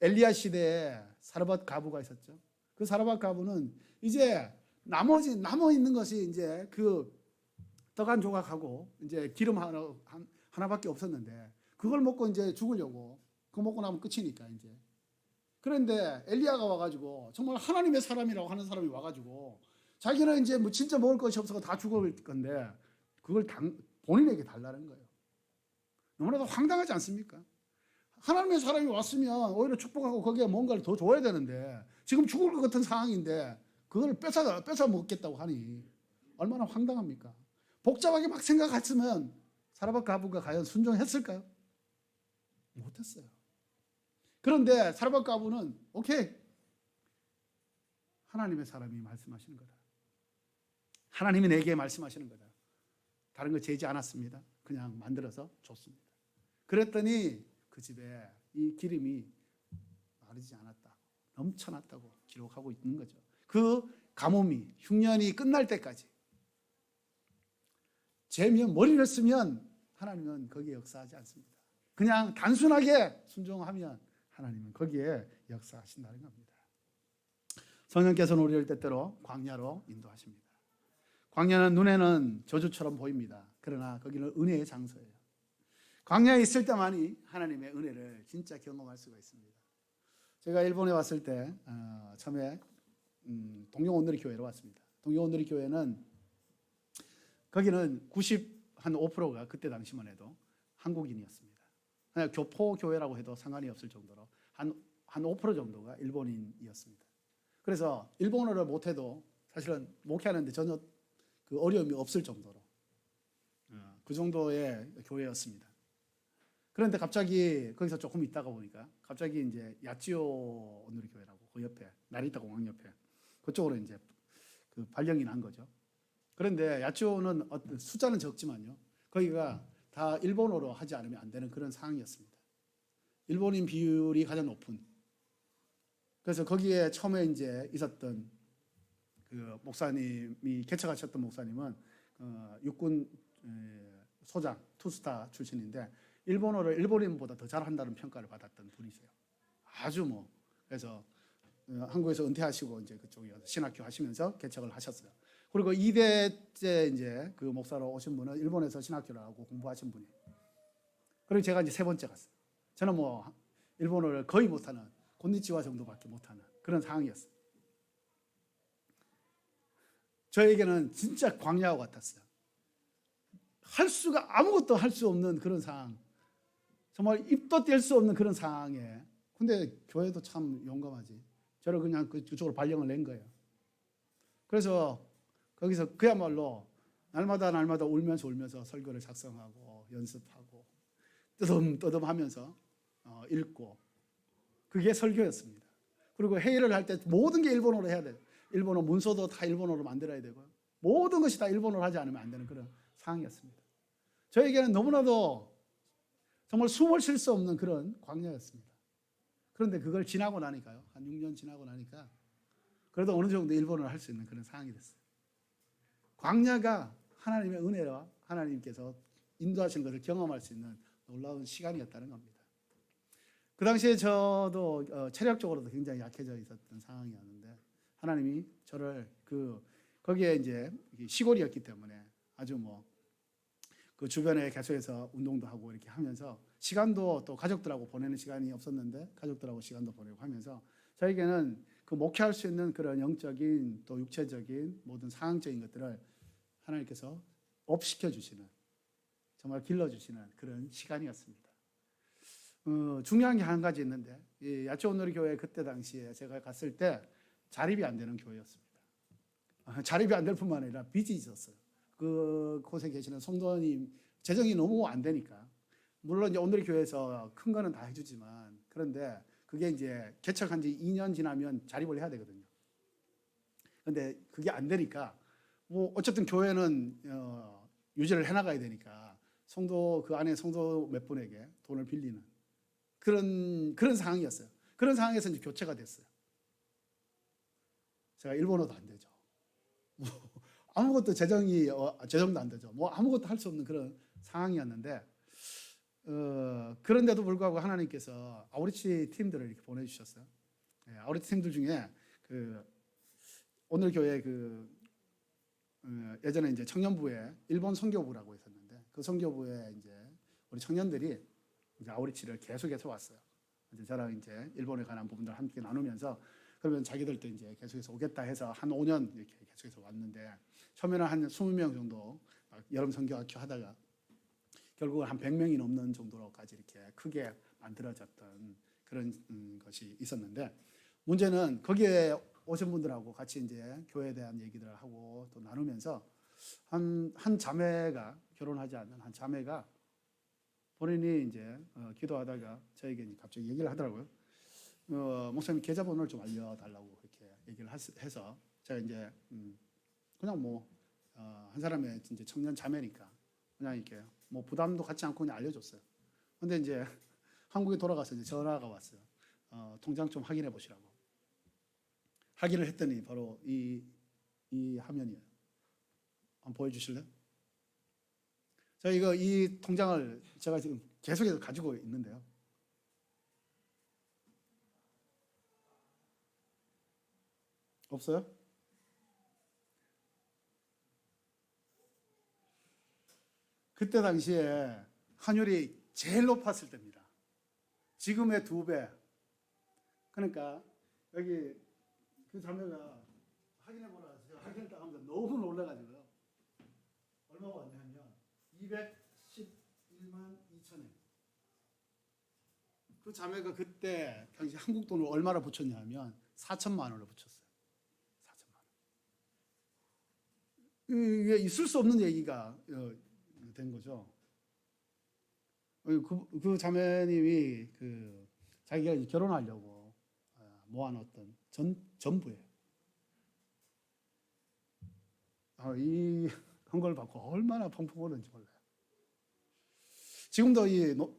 C: 엘리야 시대에 사르밧 가부가 있었죠. 그 사르밧 가부는 이제 나머지 남아 있는 것이 이제 그 떡 한 조각하고 이제 기름 하나밖에 없었는데 그걸 먹고 이제 죽으려고 그거 먹고 나면 끝이니까 이제. 그런데 엘리야가 와가지고 정말 하나님의 사람이라고 하는 사람이 와가지고 자기는 이제 뭐 진짜 먹을 것이 없어서 다 죽을 건데 그걸 본인에게 달라는 거예요. 너무나도 황당하지 않습니까? 하나님의 사람이 왔으면 오히려 축복하고 거기에 뭔가를 더 줘야 되는데 지금 죽을 것 같은 상황인데 그걸 뺏어 먹겠다고 하니 얼마나 황당합니까? 복잡하게 막 생각했으면 사르밧 가부가 과연 순종했을까요? 못했어요. 그런데 사르밧 가부는 오케이 하나님의 사람이 말씀하시는 거다. 하나님이 내게 말씀하시는 거다. 다른 거 재지 않았습니다. 그냥 만들어서 줬습니다. 그랬더니 그 집에 이 기름이 마르지 않았다. 넘쳐났다고 기록하고 있는 거죠. 그 가뭄이 흉년이 끝날 때까지 재면 머리를 쓰면 하나님은 거기에 역사하지 않습니다. 그냥 단순하게 순종하면 하나님은 거기에 역사하신다는 겁니다. 성령께서는 우리를 때때로 광야로 인도하십니다. 광야는 눈에는 저주처럼 보입니다. 그러나 거기는 은혜의 장소예요. 광야에 있을 때만이 하나님의 은혜를 진짜 경험할 수가 있습니다. 제가 일본에 왔을 때 처음에 동경온누리 교회로 왔습니다. 동경온누리 교회는 거기는 95%가 그때 당시만 해도 한국인이었습니다. 그냥 교포 교회라고 해도 상관이 없을 정도로 한 5% 정도가 일본인이었습니다. 그래서 일본어를 못해도 사실은 목회하는데 전혀 그 어려움이 없을 정도로 그 정도의 교회였습니다. 그런데 갑자기 거기서 조금 있다가 보니까 갑자기 이제 야치오 온누리 교회라고 그 옆에 나리타 공항 옆에 그쪽으로 이제 그 발령이 난 거죠. 그런데 야치오는 숫자는 적지만요. 거기가 다 일본어로 하지 않으면 안 되는 그런 상황이었습니다. 일본인 비율이 가장 높은. 그래서 거기에 처음에 이제 있었던 그 목사님이 개척하셨던 목사님은 육군 소장 투스타 출신인데 일본어를 일본인보다 더 잘한다는 평가를 받았던 분이세요. 아주 뭐 그래서 한국에서 은퇴하시고 이제 그쪽에 신학교 하시면서 개척을 하셨어요. 그리고 2대째 이제 그 목사로 오신 분은 일본에서 신학교를 하고 공부하신 분이에요. 그리고 제가 이제 세 번째 갔어요. 저는 뭐 일본어를 거의 못하는 곤니치와 정도밖에 못하는 그런 상황이었어요. 저에게는 진짜 광야와 같았어요. 아무것도 할 수 없는 그런 상황. 정말 입도 뗄 수 없는 그런 상황에. 근데 교회도 참 용감하지. 저를 그냥 그쪽으로 발령을 낸 거예요. 그래서 거기서 그야말로 날마다 울면서 설교를 작성하고 연습하고 떠듬하면서 읽고 그게 설교였습니다. 그리고 회의를 할 때 모든 게 일본어로 해야 돼요. 일본어 문서도 다 일본어로 만들어야 되고요. 모든 것이 다 일본어로 하지 않으면 안 되는 그런 상황이었습니다. 저에게는 너무나도 정말 숨을 쉴 수 없는 그런 광야였습니다. 그런데 그걸 지나고 나니까요. 한 6년 지나고 나니까 그래도 어느 정도 일본어를 할 수 있는 그런 상황이 됐어요. 광야가 하나님의 은혜와 하나님께서 인도하시는 것을 경험할 수 있는 놀라운 시간이었다는 겁니다. 그 당시에 저도 체력적으로도 굉장히 약해져 있었던 상황이었는데 하나님이 저를 거기에 이제 시골이었기 때문에 아주 뭐 그 주변에 계속해서 운동도 하고 이렇게 하면서 시간도 또 가족들하고 보내는 시간이 없었는데 가족들하고 시간도 보내고 하면서 저에게는 그 목회할 수 있는 그런 영적인 또 육체적인 모든 상황적인 것들을 하나님께서 업시켜 주시는 정말 길러 주시는 그런 시간이었습니다. 중요한 게 한 가지 있는데 이 야채온누리 교회 그때 당시에 제가 갔을 때 자립이 안 되는 교회였습니다. 자립이 안 될 뿐만 아니라 빚이 있었어요. 그곳에 계시는 성도님 재정이 너무 안 되니까 물론 이제 온누리 교회에서 큰 거는 다 해주지만 그런데 그게 이제 개척한 지 2년 지나면 자립을 해야 되거든요. 그런데 그게 안 되니까 뭐 어쨌든 교회는 유지를 해나가야 되니까 그 안에 성도 몇 분에게 돈을 빌리는 그런 상황이었어요. 그런 상황에서 이제 교체가 됐어요. 제가 일본어도 안 되죠. 아무것도 재정도 안 되죠. 뭐 아무것도 할 수 없는 그런 상황이었는데 그런데도 불구하고 하나님께서 아우리치 팀들을 이렇게 보내주셨어요. 아우리치 팀들 중에 오늘 교회 예전에 이제 청년부에 일본 선교부라고 있었는데 그 선교부에 이제 우리 청년들이 이제 아우리치를 계속해서 왔어요. 이제 저랑 이제 일본에 관한 부분들 함께 나누면서 그러면 자기들도 이제 계속해서 오겠다 해서 한 5년 이렇게 계속해서 왔는데 처음에는 한 20명 정도 여름 선교학교 하다가 결국은 한 100명이 넘는 정도로까지 이렇게 크게 만들어졌던 그런 것이 있었는데 문제는 거기에 오신 분들하고 같이 이제 교회에 대한 얘기들을 하고 또 나누면서 한 자매가 결혼하지 않는 한 자매가 본인이 이제 기도하다가 저에게 갑자기 얘기를 하더라고요. 목사님 계좌번호를 좀 알려달라고 그렇게 얘기를 해서 제가 이제 그냥 뭐 한 사람의 이제 청년 자매니까 그냥 이렇게 뭐 부담도 갖지 않고 그냥 알려줬어요. 근데 이제 한국에 돌아가서 이제 전화가 왔어요. 통장 좀 확인해 보시라고. 확인을 했더니 바로 이 화면이에요. 한번 보여주실래요? 자, 이 통장을 제가 지금 계속해서 가지고 있는데요. 없어요? 그때 당시에 환율이 제일 높았을 때입니다. 지금의 2배. 그러니까 여기 그 자매가 확인해 보라 해서 확인을 딱 하면서 너무 놀라가지고요. 얼마가 왔냐면 211만 2천엔. 그 자매가 그때 당시 한국 돈을 얼마나 붙였냐면 4천만 원을 붙였어요. 4천만 원. 이게 있을 수 없는 얘기가 된 거죠. 그 자매님이 자기가 이제 결혼하려고 모아놓았던 전부예요. 이 한 걸 받고 얼마나 펑펑 오는지 몰라요. 지금도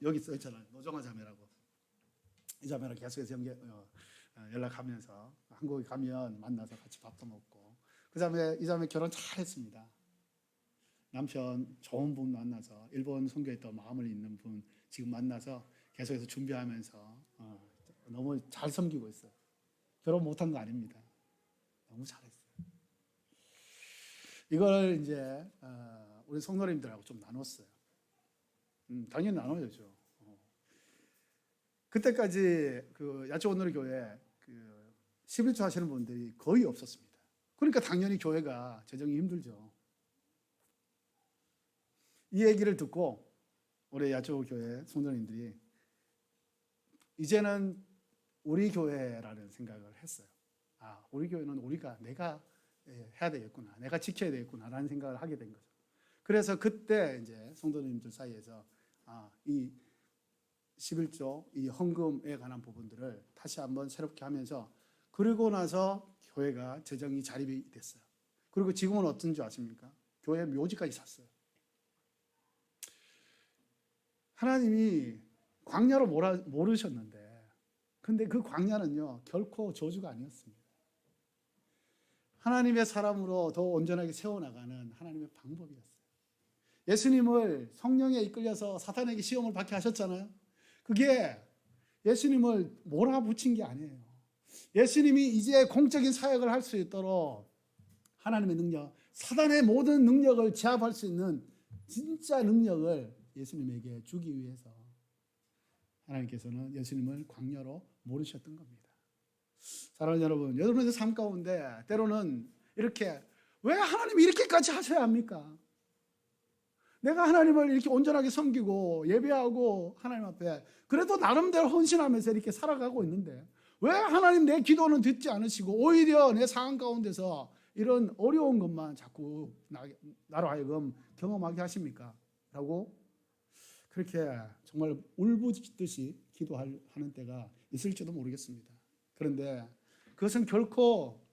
C: 여기 써 있잖아요. 노정화 자매라고. 이 자매랑 계속해서 연락하면서 한국에 가면 만나서 같이 밥도 먹고 이 자매 결혼 잘했습니다. 남편 좋은 분 만나서 일본 선교에 또 마음을 잇는 분 지금 만나서 계속해서 준비하면서 너무 잘 섬기고 있어요. 결혼 못한 거 아닙니다. 너무 잘했어요. 이걸 이제 우리 성도님들하고 좀 나눴어요. 당연히 나눠야죠. 그때까지 그 야채원로리 교회 그 11조 하시는 분들이 거의 없었습니다. 그러니까 당연히 교회가 재정이 힘들죠. 이 얘기를 듣고 우리 야채원 교회 성도님들이 이제는 우리 교회라는 생각을 했어요. 우리 교회는 내가 해야 되겠구나, 내가 지켜야 되겠구나라는 생각을 하게 된 거죠. 그래서 그때 이제 성도님들 사이에서 이 11조 이 헌금에 관한 부분들을 다시 한번 새롭게 하면서 그리고 나서 교회가 재정이 자립이 됐어요. 그리고 지금은 어떤 줄 아십니까? 교회 묘지까지 샀어요. 하나님이 광야로 모르셨는데 근데 그 광야는요 결코 저주가 아니었습니다. 하나님의 사람으로 더 온전하게 세워나가는 하나님의 방법이었어요. 예수님을 성령에 이끌려서 사탄에게 시험을 받게 하셨잖아요. 그게 예수님을 몰아붙인 게 아니에요. 예수님이 이제 공적인 사역을 할 수 있도록 하나님의 능력, 사단의 모든 능력을 제압할 수 있는 진짜 능력을 예수님에게 주기 위해서 하나님께서는 예수님을 광야로 모르셨던 겁니다. 사랑하는 여러분, 여러분의 삶 가운데 때로는 이렇게 왜 하나님이 이렇게까지 하셔야 합니까? 내가 하나님을 이렇게 온전하게 섬기고 예배하고 하나님 앞에 그래도 나름대로 헌신하면서 이렇게 살아가고 있는데 왜 하나님 내 기도는 듣지 않으시고 오히려 내 상황 가운데서 이런 어려운 것만 자꾸 나로 하여금 경험하게 하십니까? 라고 그렇게 정말 울부짖듯이 기도하는 때가 있을지도 모르겠습니다. 그런데 그것은 결코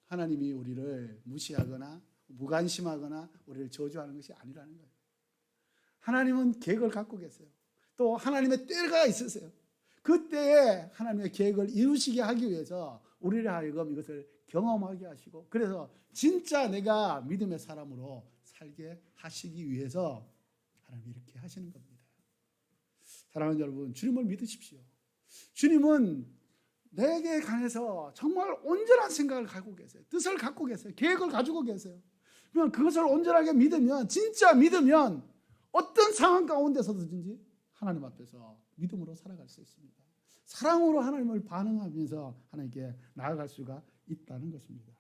C: 하나님이 우리를 무시하거나 무관심하거나 우리를 저주하는 것이 아니라는 거예요. 하나님은 계획을 갖고 계세요. 또 하나님의 때가 있으세요. 그때에 하나님의 계획을 이루시게 하기 위해서 우리를 하여금 이것을 경험하게 하시고 그래서 진짜 내가 믿음의 사람으로 살게 하시기 위해서 하나님이 이렇게 하시는 겁니다. 사랑하는 여러분, 주님을 믿으십시오. 주님은 내게 관해서 정말 온전한 생각을 갖고 계세요. 뜻을 갖고 계세요. 계획을 가지고 계세요. 그러면 그것을 온전하게 믿으면 진짜 믿으면 어떤 상황 가운데서든지 하나님 앞에서 믿음으로 살아갈 수 있습니다. 사랑으로 하나님을 반응하면서 하나님께 나아갈 수가 있다는 것입니다.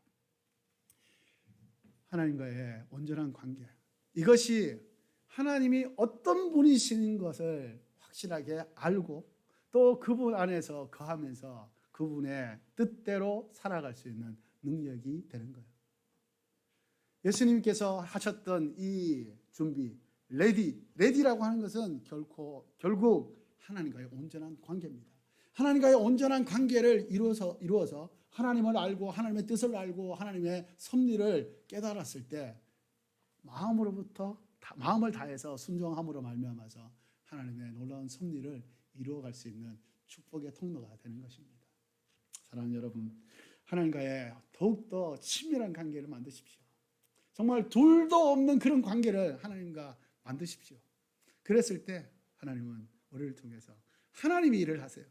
C: 하나님과의 온전한 관계, 이것이 하나님이 어떤 분이신 것을 확실하게 알고 또 그분 안에서 거하면서 그분의 뜻대로 살아갈 수 있는 능력이 되는 거예요. 예수님께서 하셨던 이 준비, 레디라고 하는 것은 결국 하나님과의 온전한 관계입니다. 하나님과의 온전한 관계를 이루어서 하나님을 알고 하나님의 뜻을 알고 하나님의 섭리를 깨달았을 때 마음을 다해서 순종함으로 말미암아서 하나님의 놀라운 섭리를 이루어갈 수 있는 축복의 통로가 되는 것입니다. 사랑하는 여러분, 하나님과의 더욱더 친밀한 관계를 만드십시오. 정말 둘도 없는 그런 관계를 하나님과 만드십시오. 그랬을 때 하나님은 우리를 통해서 하나님이 일을 하세요.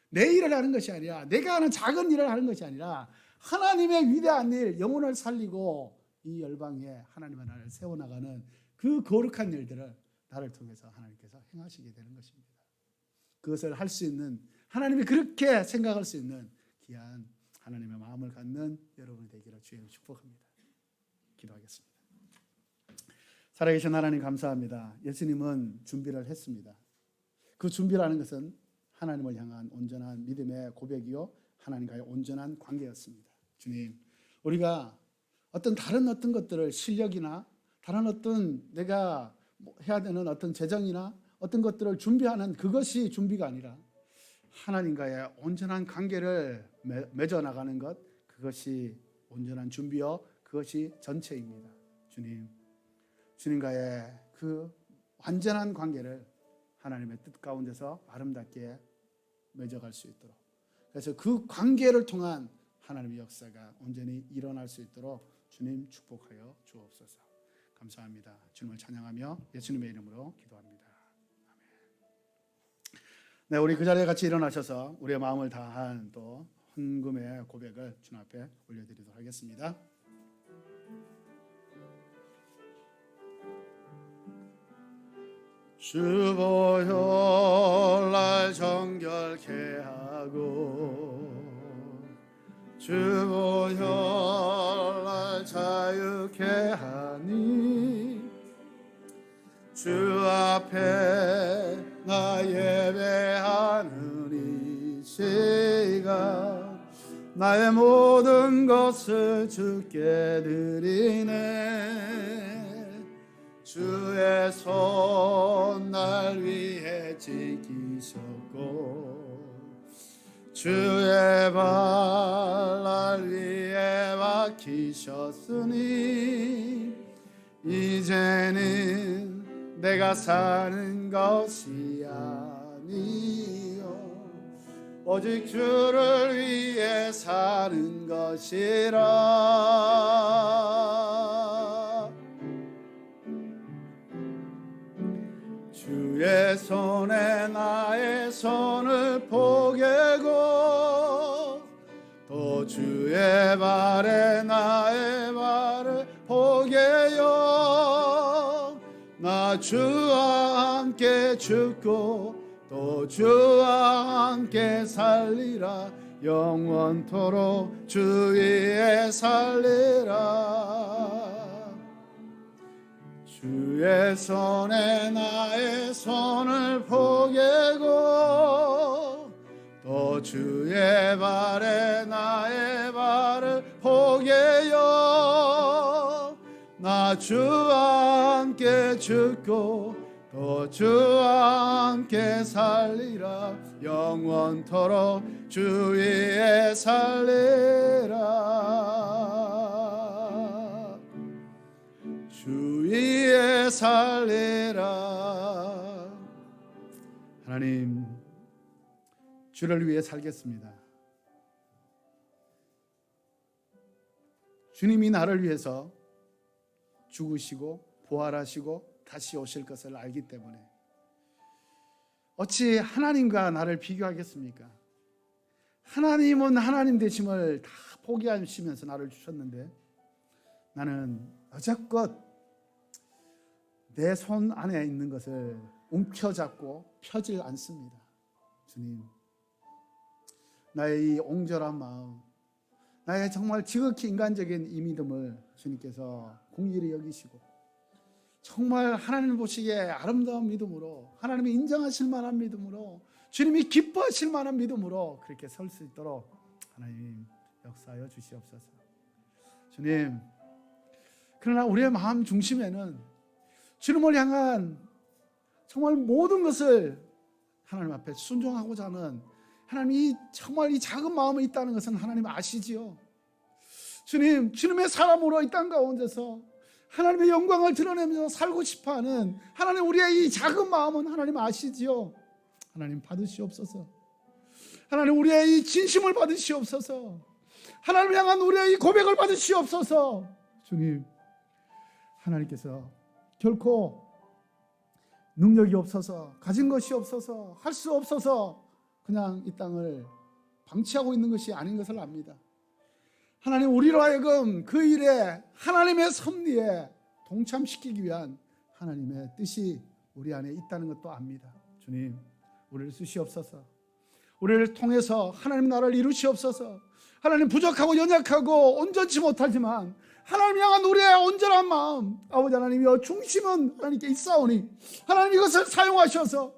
C: 내 일을 하는 것이 아니라 내가 하는 작은 일을 하는 것이 아니라 하나님의 위대한 일, 영혼을 살리고 이 열방에 하나님의 나라를 세워나가는 그 거룩한 일들을 나를 통해서 하나님께서 행하시게 되는 것입니다. 그것을 할 수 있는, 하나님이 그렇게 생각할 수 있는 귀한 하나님의 마음을 갖는 여러분이 되기를 주님을 축복합니다. 기도하겠습니다. 살아계신 하나님 감사합니다. 예수님은 준비를 했습니다. 그 준비라는 것은 하나님을 향한 온전한 믿음의 고백이요 하나님과의 온전한 관계였습니다. 주님, 우리가 다른 어떤 것들을 실력이나 다른 어떤 내가 해야 되는 어떤 재정이나 어떤 것들을 준비하는 그것이 준비가 아니라 하나님과의 온전한 관계를 맺어 나가는 것, 그것이 온전한 준비요 그것이 전체입니다. 주님과의 그 완전한 관계를 하나님의 뜻 가운데서 아름답게 맺어갈 수 있도록, 그래서 그 관계를 통한 하나님의 역사가 온전히 일어날 수 있도록 주님 축복하여 주옵소서. 감사합니다. 주님을 찬양하며 예수님의 이름으로 기도합니다. 아멘. 네, 우리 그 자리에 같이 일어나셔서 우리의 마음을 다한 또 헌금의 고백을 주님 앞에 올려드리도록 하겠습니다. 주 보혈 날 정결케 하고 주 보혈 날 자유케 하니 주 앞에 나 예배하는 이 시간 나의 모든 것을 주께 드리네. 주의 손 날 위해 지키셨고 주의 발 날 위해 박히셨으니 이제는 내가 사는 것이 아니요 오직 주를 위해 사는 것이라. 주의 손에 나의 손을 포개고 또 주의 발에 나의 발을 포개요. 나 주와 함께 죽고 또 주와 함께 살리라. 영원토록 주 위에 살리라. 주의 손에 나의 손을 포개고 또 주의 발에 나의 발을 포개요. 나 주와 함께 죽고 또 주와 함께 살리라. 영원토록 주 위에 살리라. 주 위에 살리라. 하나님, 주를 위해 살겠습니다. 주님이 나를 위해서 죽으시고 부활하시고 다시 오실 것을 알기 때문에 어찌 하나님과 나를 비교하겠습니까? 하나님은 하나님 되심을 다 포기하시면서 나를 주셨는데 나는 여지껏 내 손 안에 있는 것을 움켜잡고 펴질 않습니다. 주님, 나의 이 옹졸한 마음, 나의 정말 지극히 인간적인 이 믿음을 주님께서 공의를 여기시고 정말 하나님 보시기에 아름다운 믿음으로, 하나님이 인정하실 만한 믿음으로, 주님이 기뻐하실 만한 믿음으로 그렇게 설 수 있도록 하나님 역사하여 주시옵소서. 주님, 그러나 우리의 마음 중심에는 주님을 향한 정말 모든 것을 하나님 앞에 순종하고자 하는 하나님이 정말 이 작은 마음이 있다는 것은 하나님 아시지요. 주님, 주님의 사람으로 이 땅 가운데서 하나님의 영광을 드러내면서 살고 싶어하는 하나님, 우리의 이 작은 마음은 하나님 아시지요. 하나님 받으시옵소서. 하나님, 우리의 이 진심을 받으시옵소서. 하나님 향한 우리의 이 고백을 받으시옵소서. 주님, 하나님께서 결코 능력이 없어서, 가진 것이 없어서, 할 수 없어서 그냥 이 땅을 방치하고 있는 것이 아닌 것을 압니다. 하나님, 우리로 하여금 그 일에 하나님의 섭리에 동참시키기 위한 하나님의 뜻이 우리 안에 있다는 것도 압니다. 주님, 우리를 쓰시옵소서. 우리를 통해서 하나님 나라를 이루시옵소서. 하나님, 부족하고 연약하고 온전치 못하지만 하나님 향한 우리의 온전한 마음, 아버지 하나님이여, 중심은 하나님께 있사오니 하나님 이것을 사용하셔서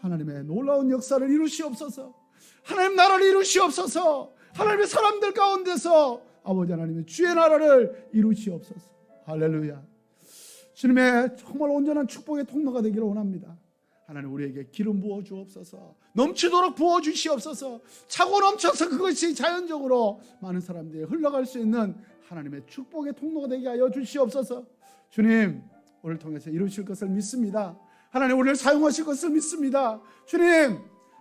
C: 하나님의 놀라운 역사를 이루시옵소서. 하나님 나라를 이루시옵소서. 하나님의 사람들 가운데서 아버지 하나님의 주의 나라를 이루시옵소서. 할렐루야. 주님의 정말 온전한 축복의 통로가 되기를 원합니다. 하나님, 우리에게 기름 부어 주옵소서. 넘치도록 부어 주시옵소서. 차고 넘쳐서 그것이 자연적으로 많은 사람들이 흘러갈 수 있는 하나님의 축복의 통로가 되게 하여 주시옵소서. 주님, 오늘 통해서 이루실 것을 믿습니다. 하나님, 우리를 사용하실 것을 믿습니다. 주님,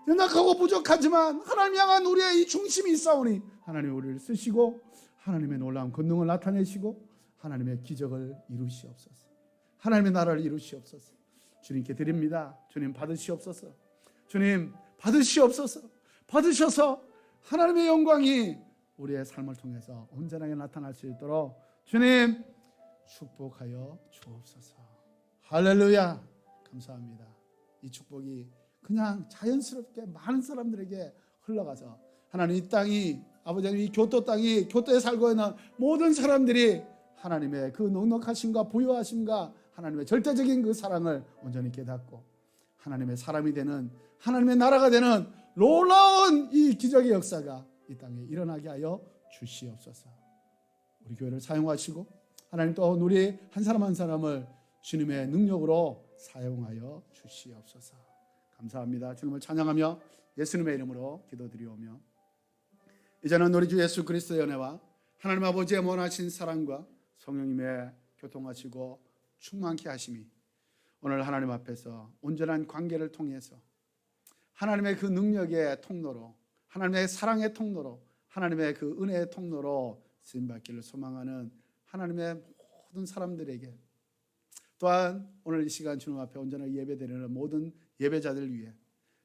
C: 연약하고 부족하지만 하나님 향한 우리의 이 중심이 있사오니 하나님 우리를 쓰시고 하나님의 놀라운 권능을 나타내시고 하나님의 기적을 이루시옵소서. 하나님의 나라를 이루시옵소서. 주님께 드립니다. 주님 받으시옵소서. 주님 받으시옵소서. 받으셔서 하나님의 영광이 우리의 삶을 통해서 온전하게 나타날 수 있도록 주님 축복하여 주옵소서. 할렐루야. 감사합니다. 이 축복이 그냥 자연스럽게 많은 사람들에게 흘러가서 하나님 이 땅이 아버지 이 교토 땅이 교토에 살고 있는 모든 사람들이 하나님의 그 넉넉하심과 부유하심과 하나님의 절대적인 그 사랑을 온전히 깨닫고 하나님의 사람이 되는 하나님의 나라가 되는 놀라운 이 기적의 역사가 이 땅에 일어나게 하여 주시옵소서. 우리 교회를 사용하시고 하나님 또 우리 한 사람 한 사람을 주님의 능력으로 사용하여 주시옵소서. 감사합니다. 주님을 찬양하며 예수님의 이름으로 기도드리오며 이제는 우리 주 예수 그리스도의 은혜와 하나님 아버지의 원하신 사랑과 성령님의 교통하시고 충만케 하심이 오늘 하나님 앞에서 온전한 관계를 통해서 하나님의 그 능력의 통로로 하나님의 사랑의 통로로 하나님의 그 은혜의 통로로 쓰임받기를 소망하는 하나님의 모든 사람들에게 또한 오늘 이 시간 주님 앞에 온전하게 예배드리는 모든 예배자들 위해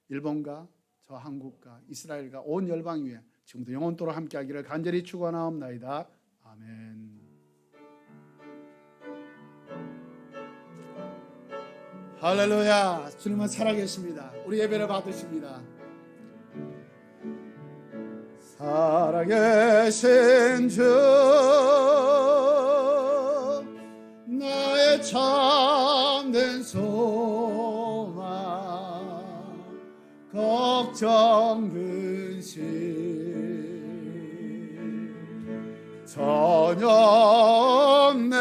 C: 일본과 저 한국과 이스라엘과 온 열방 위에 지금부터 영원토록 함께하기를 간절히 축원하옵나이다. 아멘. 할렐루야. 주님은 살아계십니다. 우리 예배를 받으십니다. 살아계신 주 나의 참된 소망 걱정 근심 전혀 없네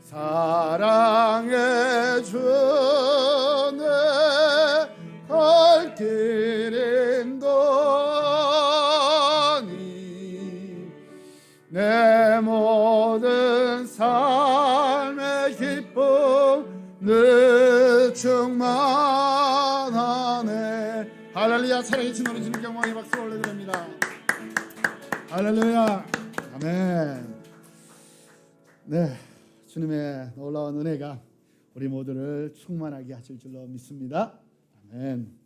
C: 사랑해 주네 갈 길 인도하니 내 모든 삶의 기쁨 늘 충만하네. 할렐루야. 살아계신 우리 주님께 영광의 박수 올려드립니다. 할렐루야. 아멘. 네, 주님의 놀라운 은혜가 우리 모두를 충만하게 하실 줄로 믿습니다. 아멘.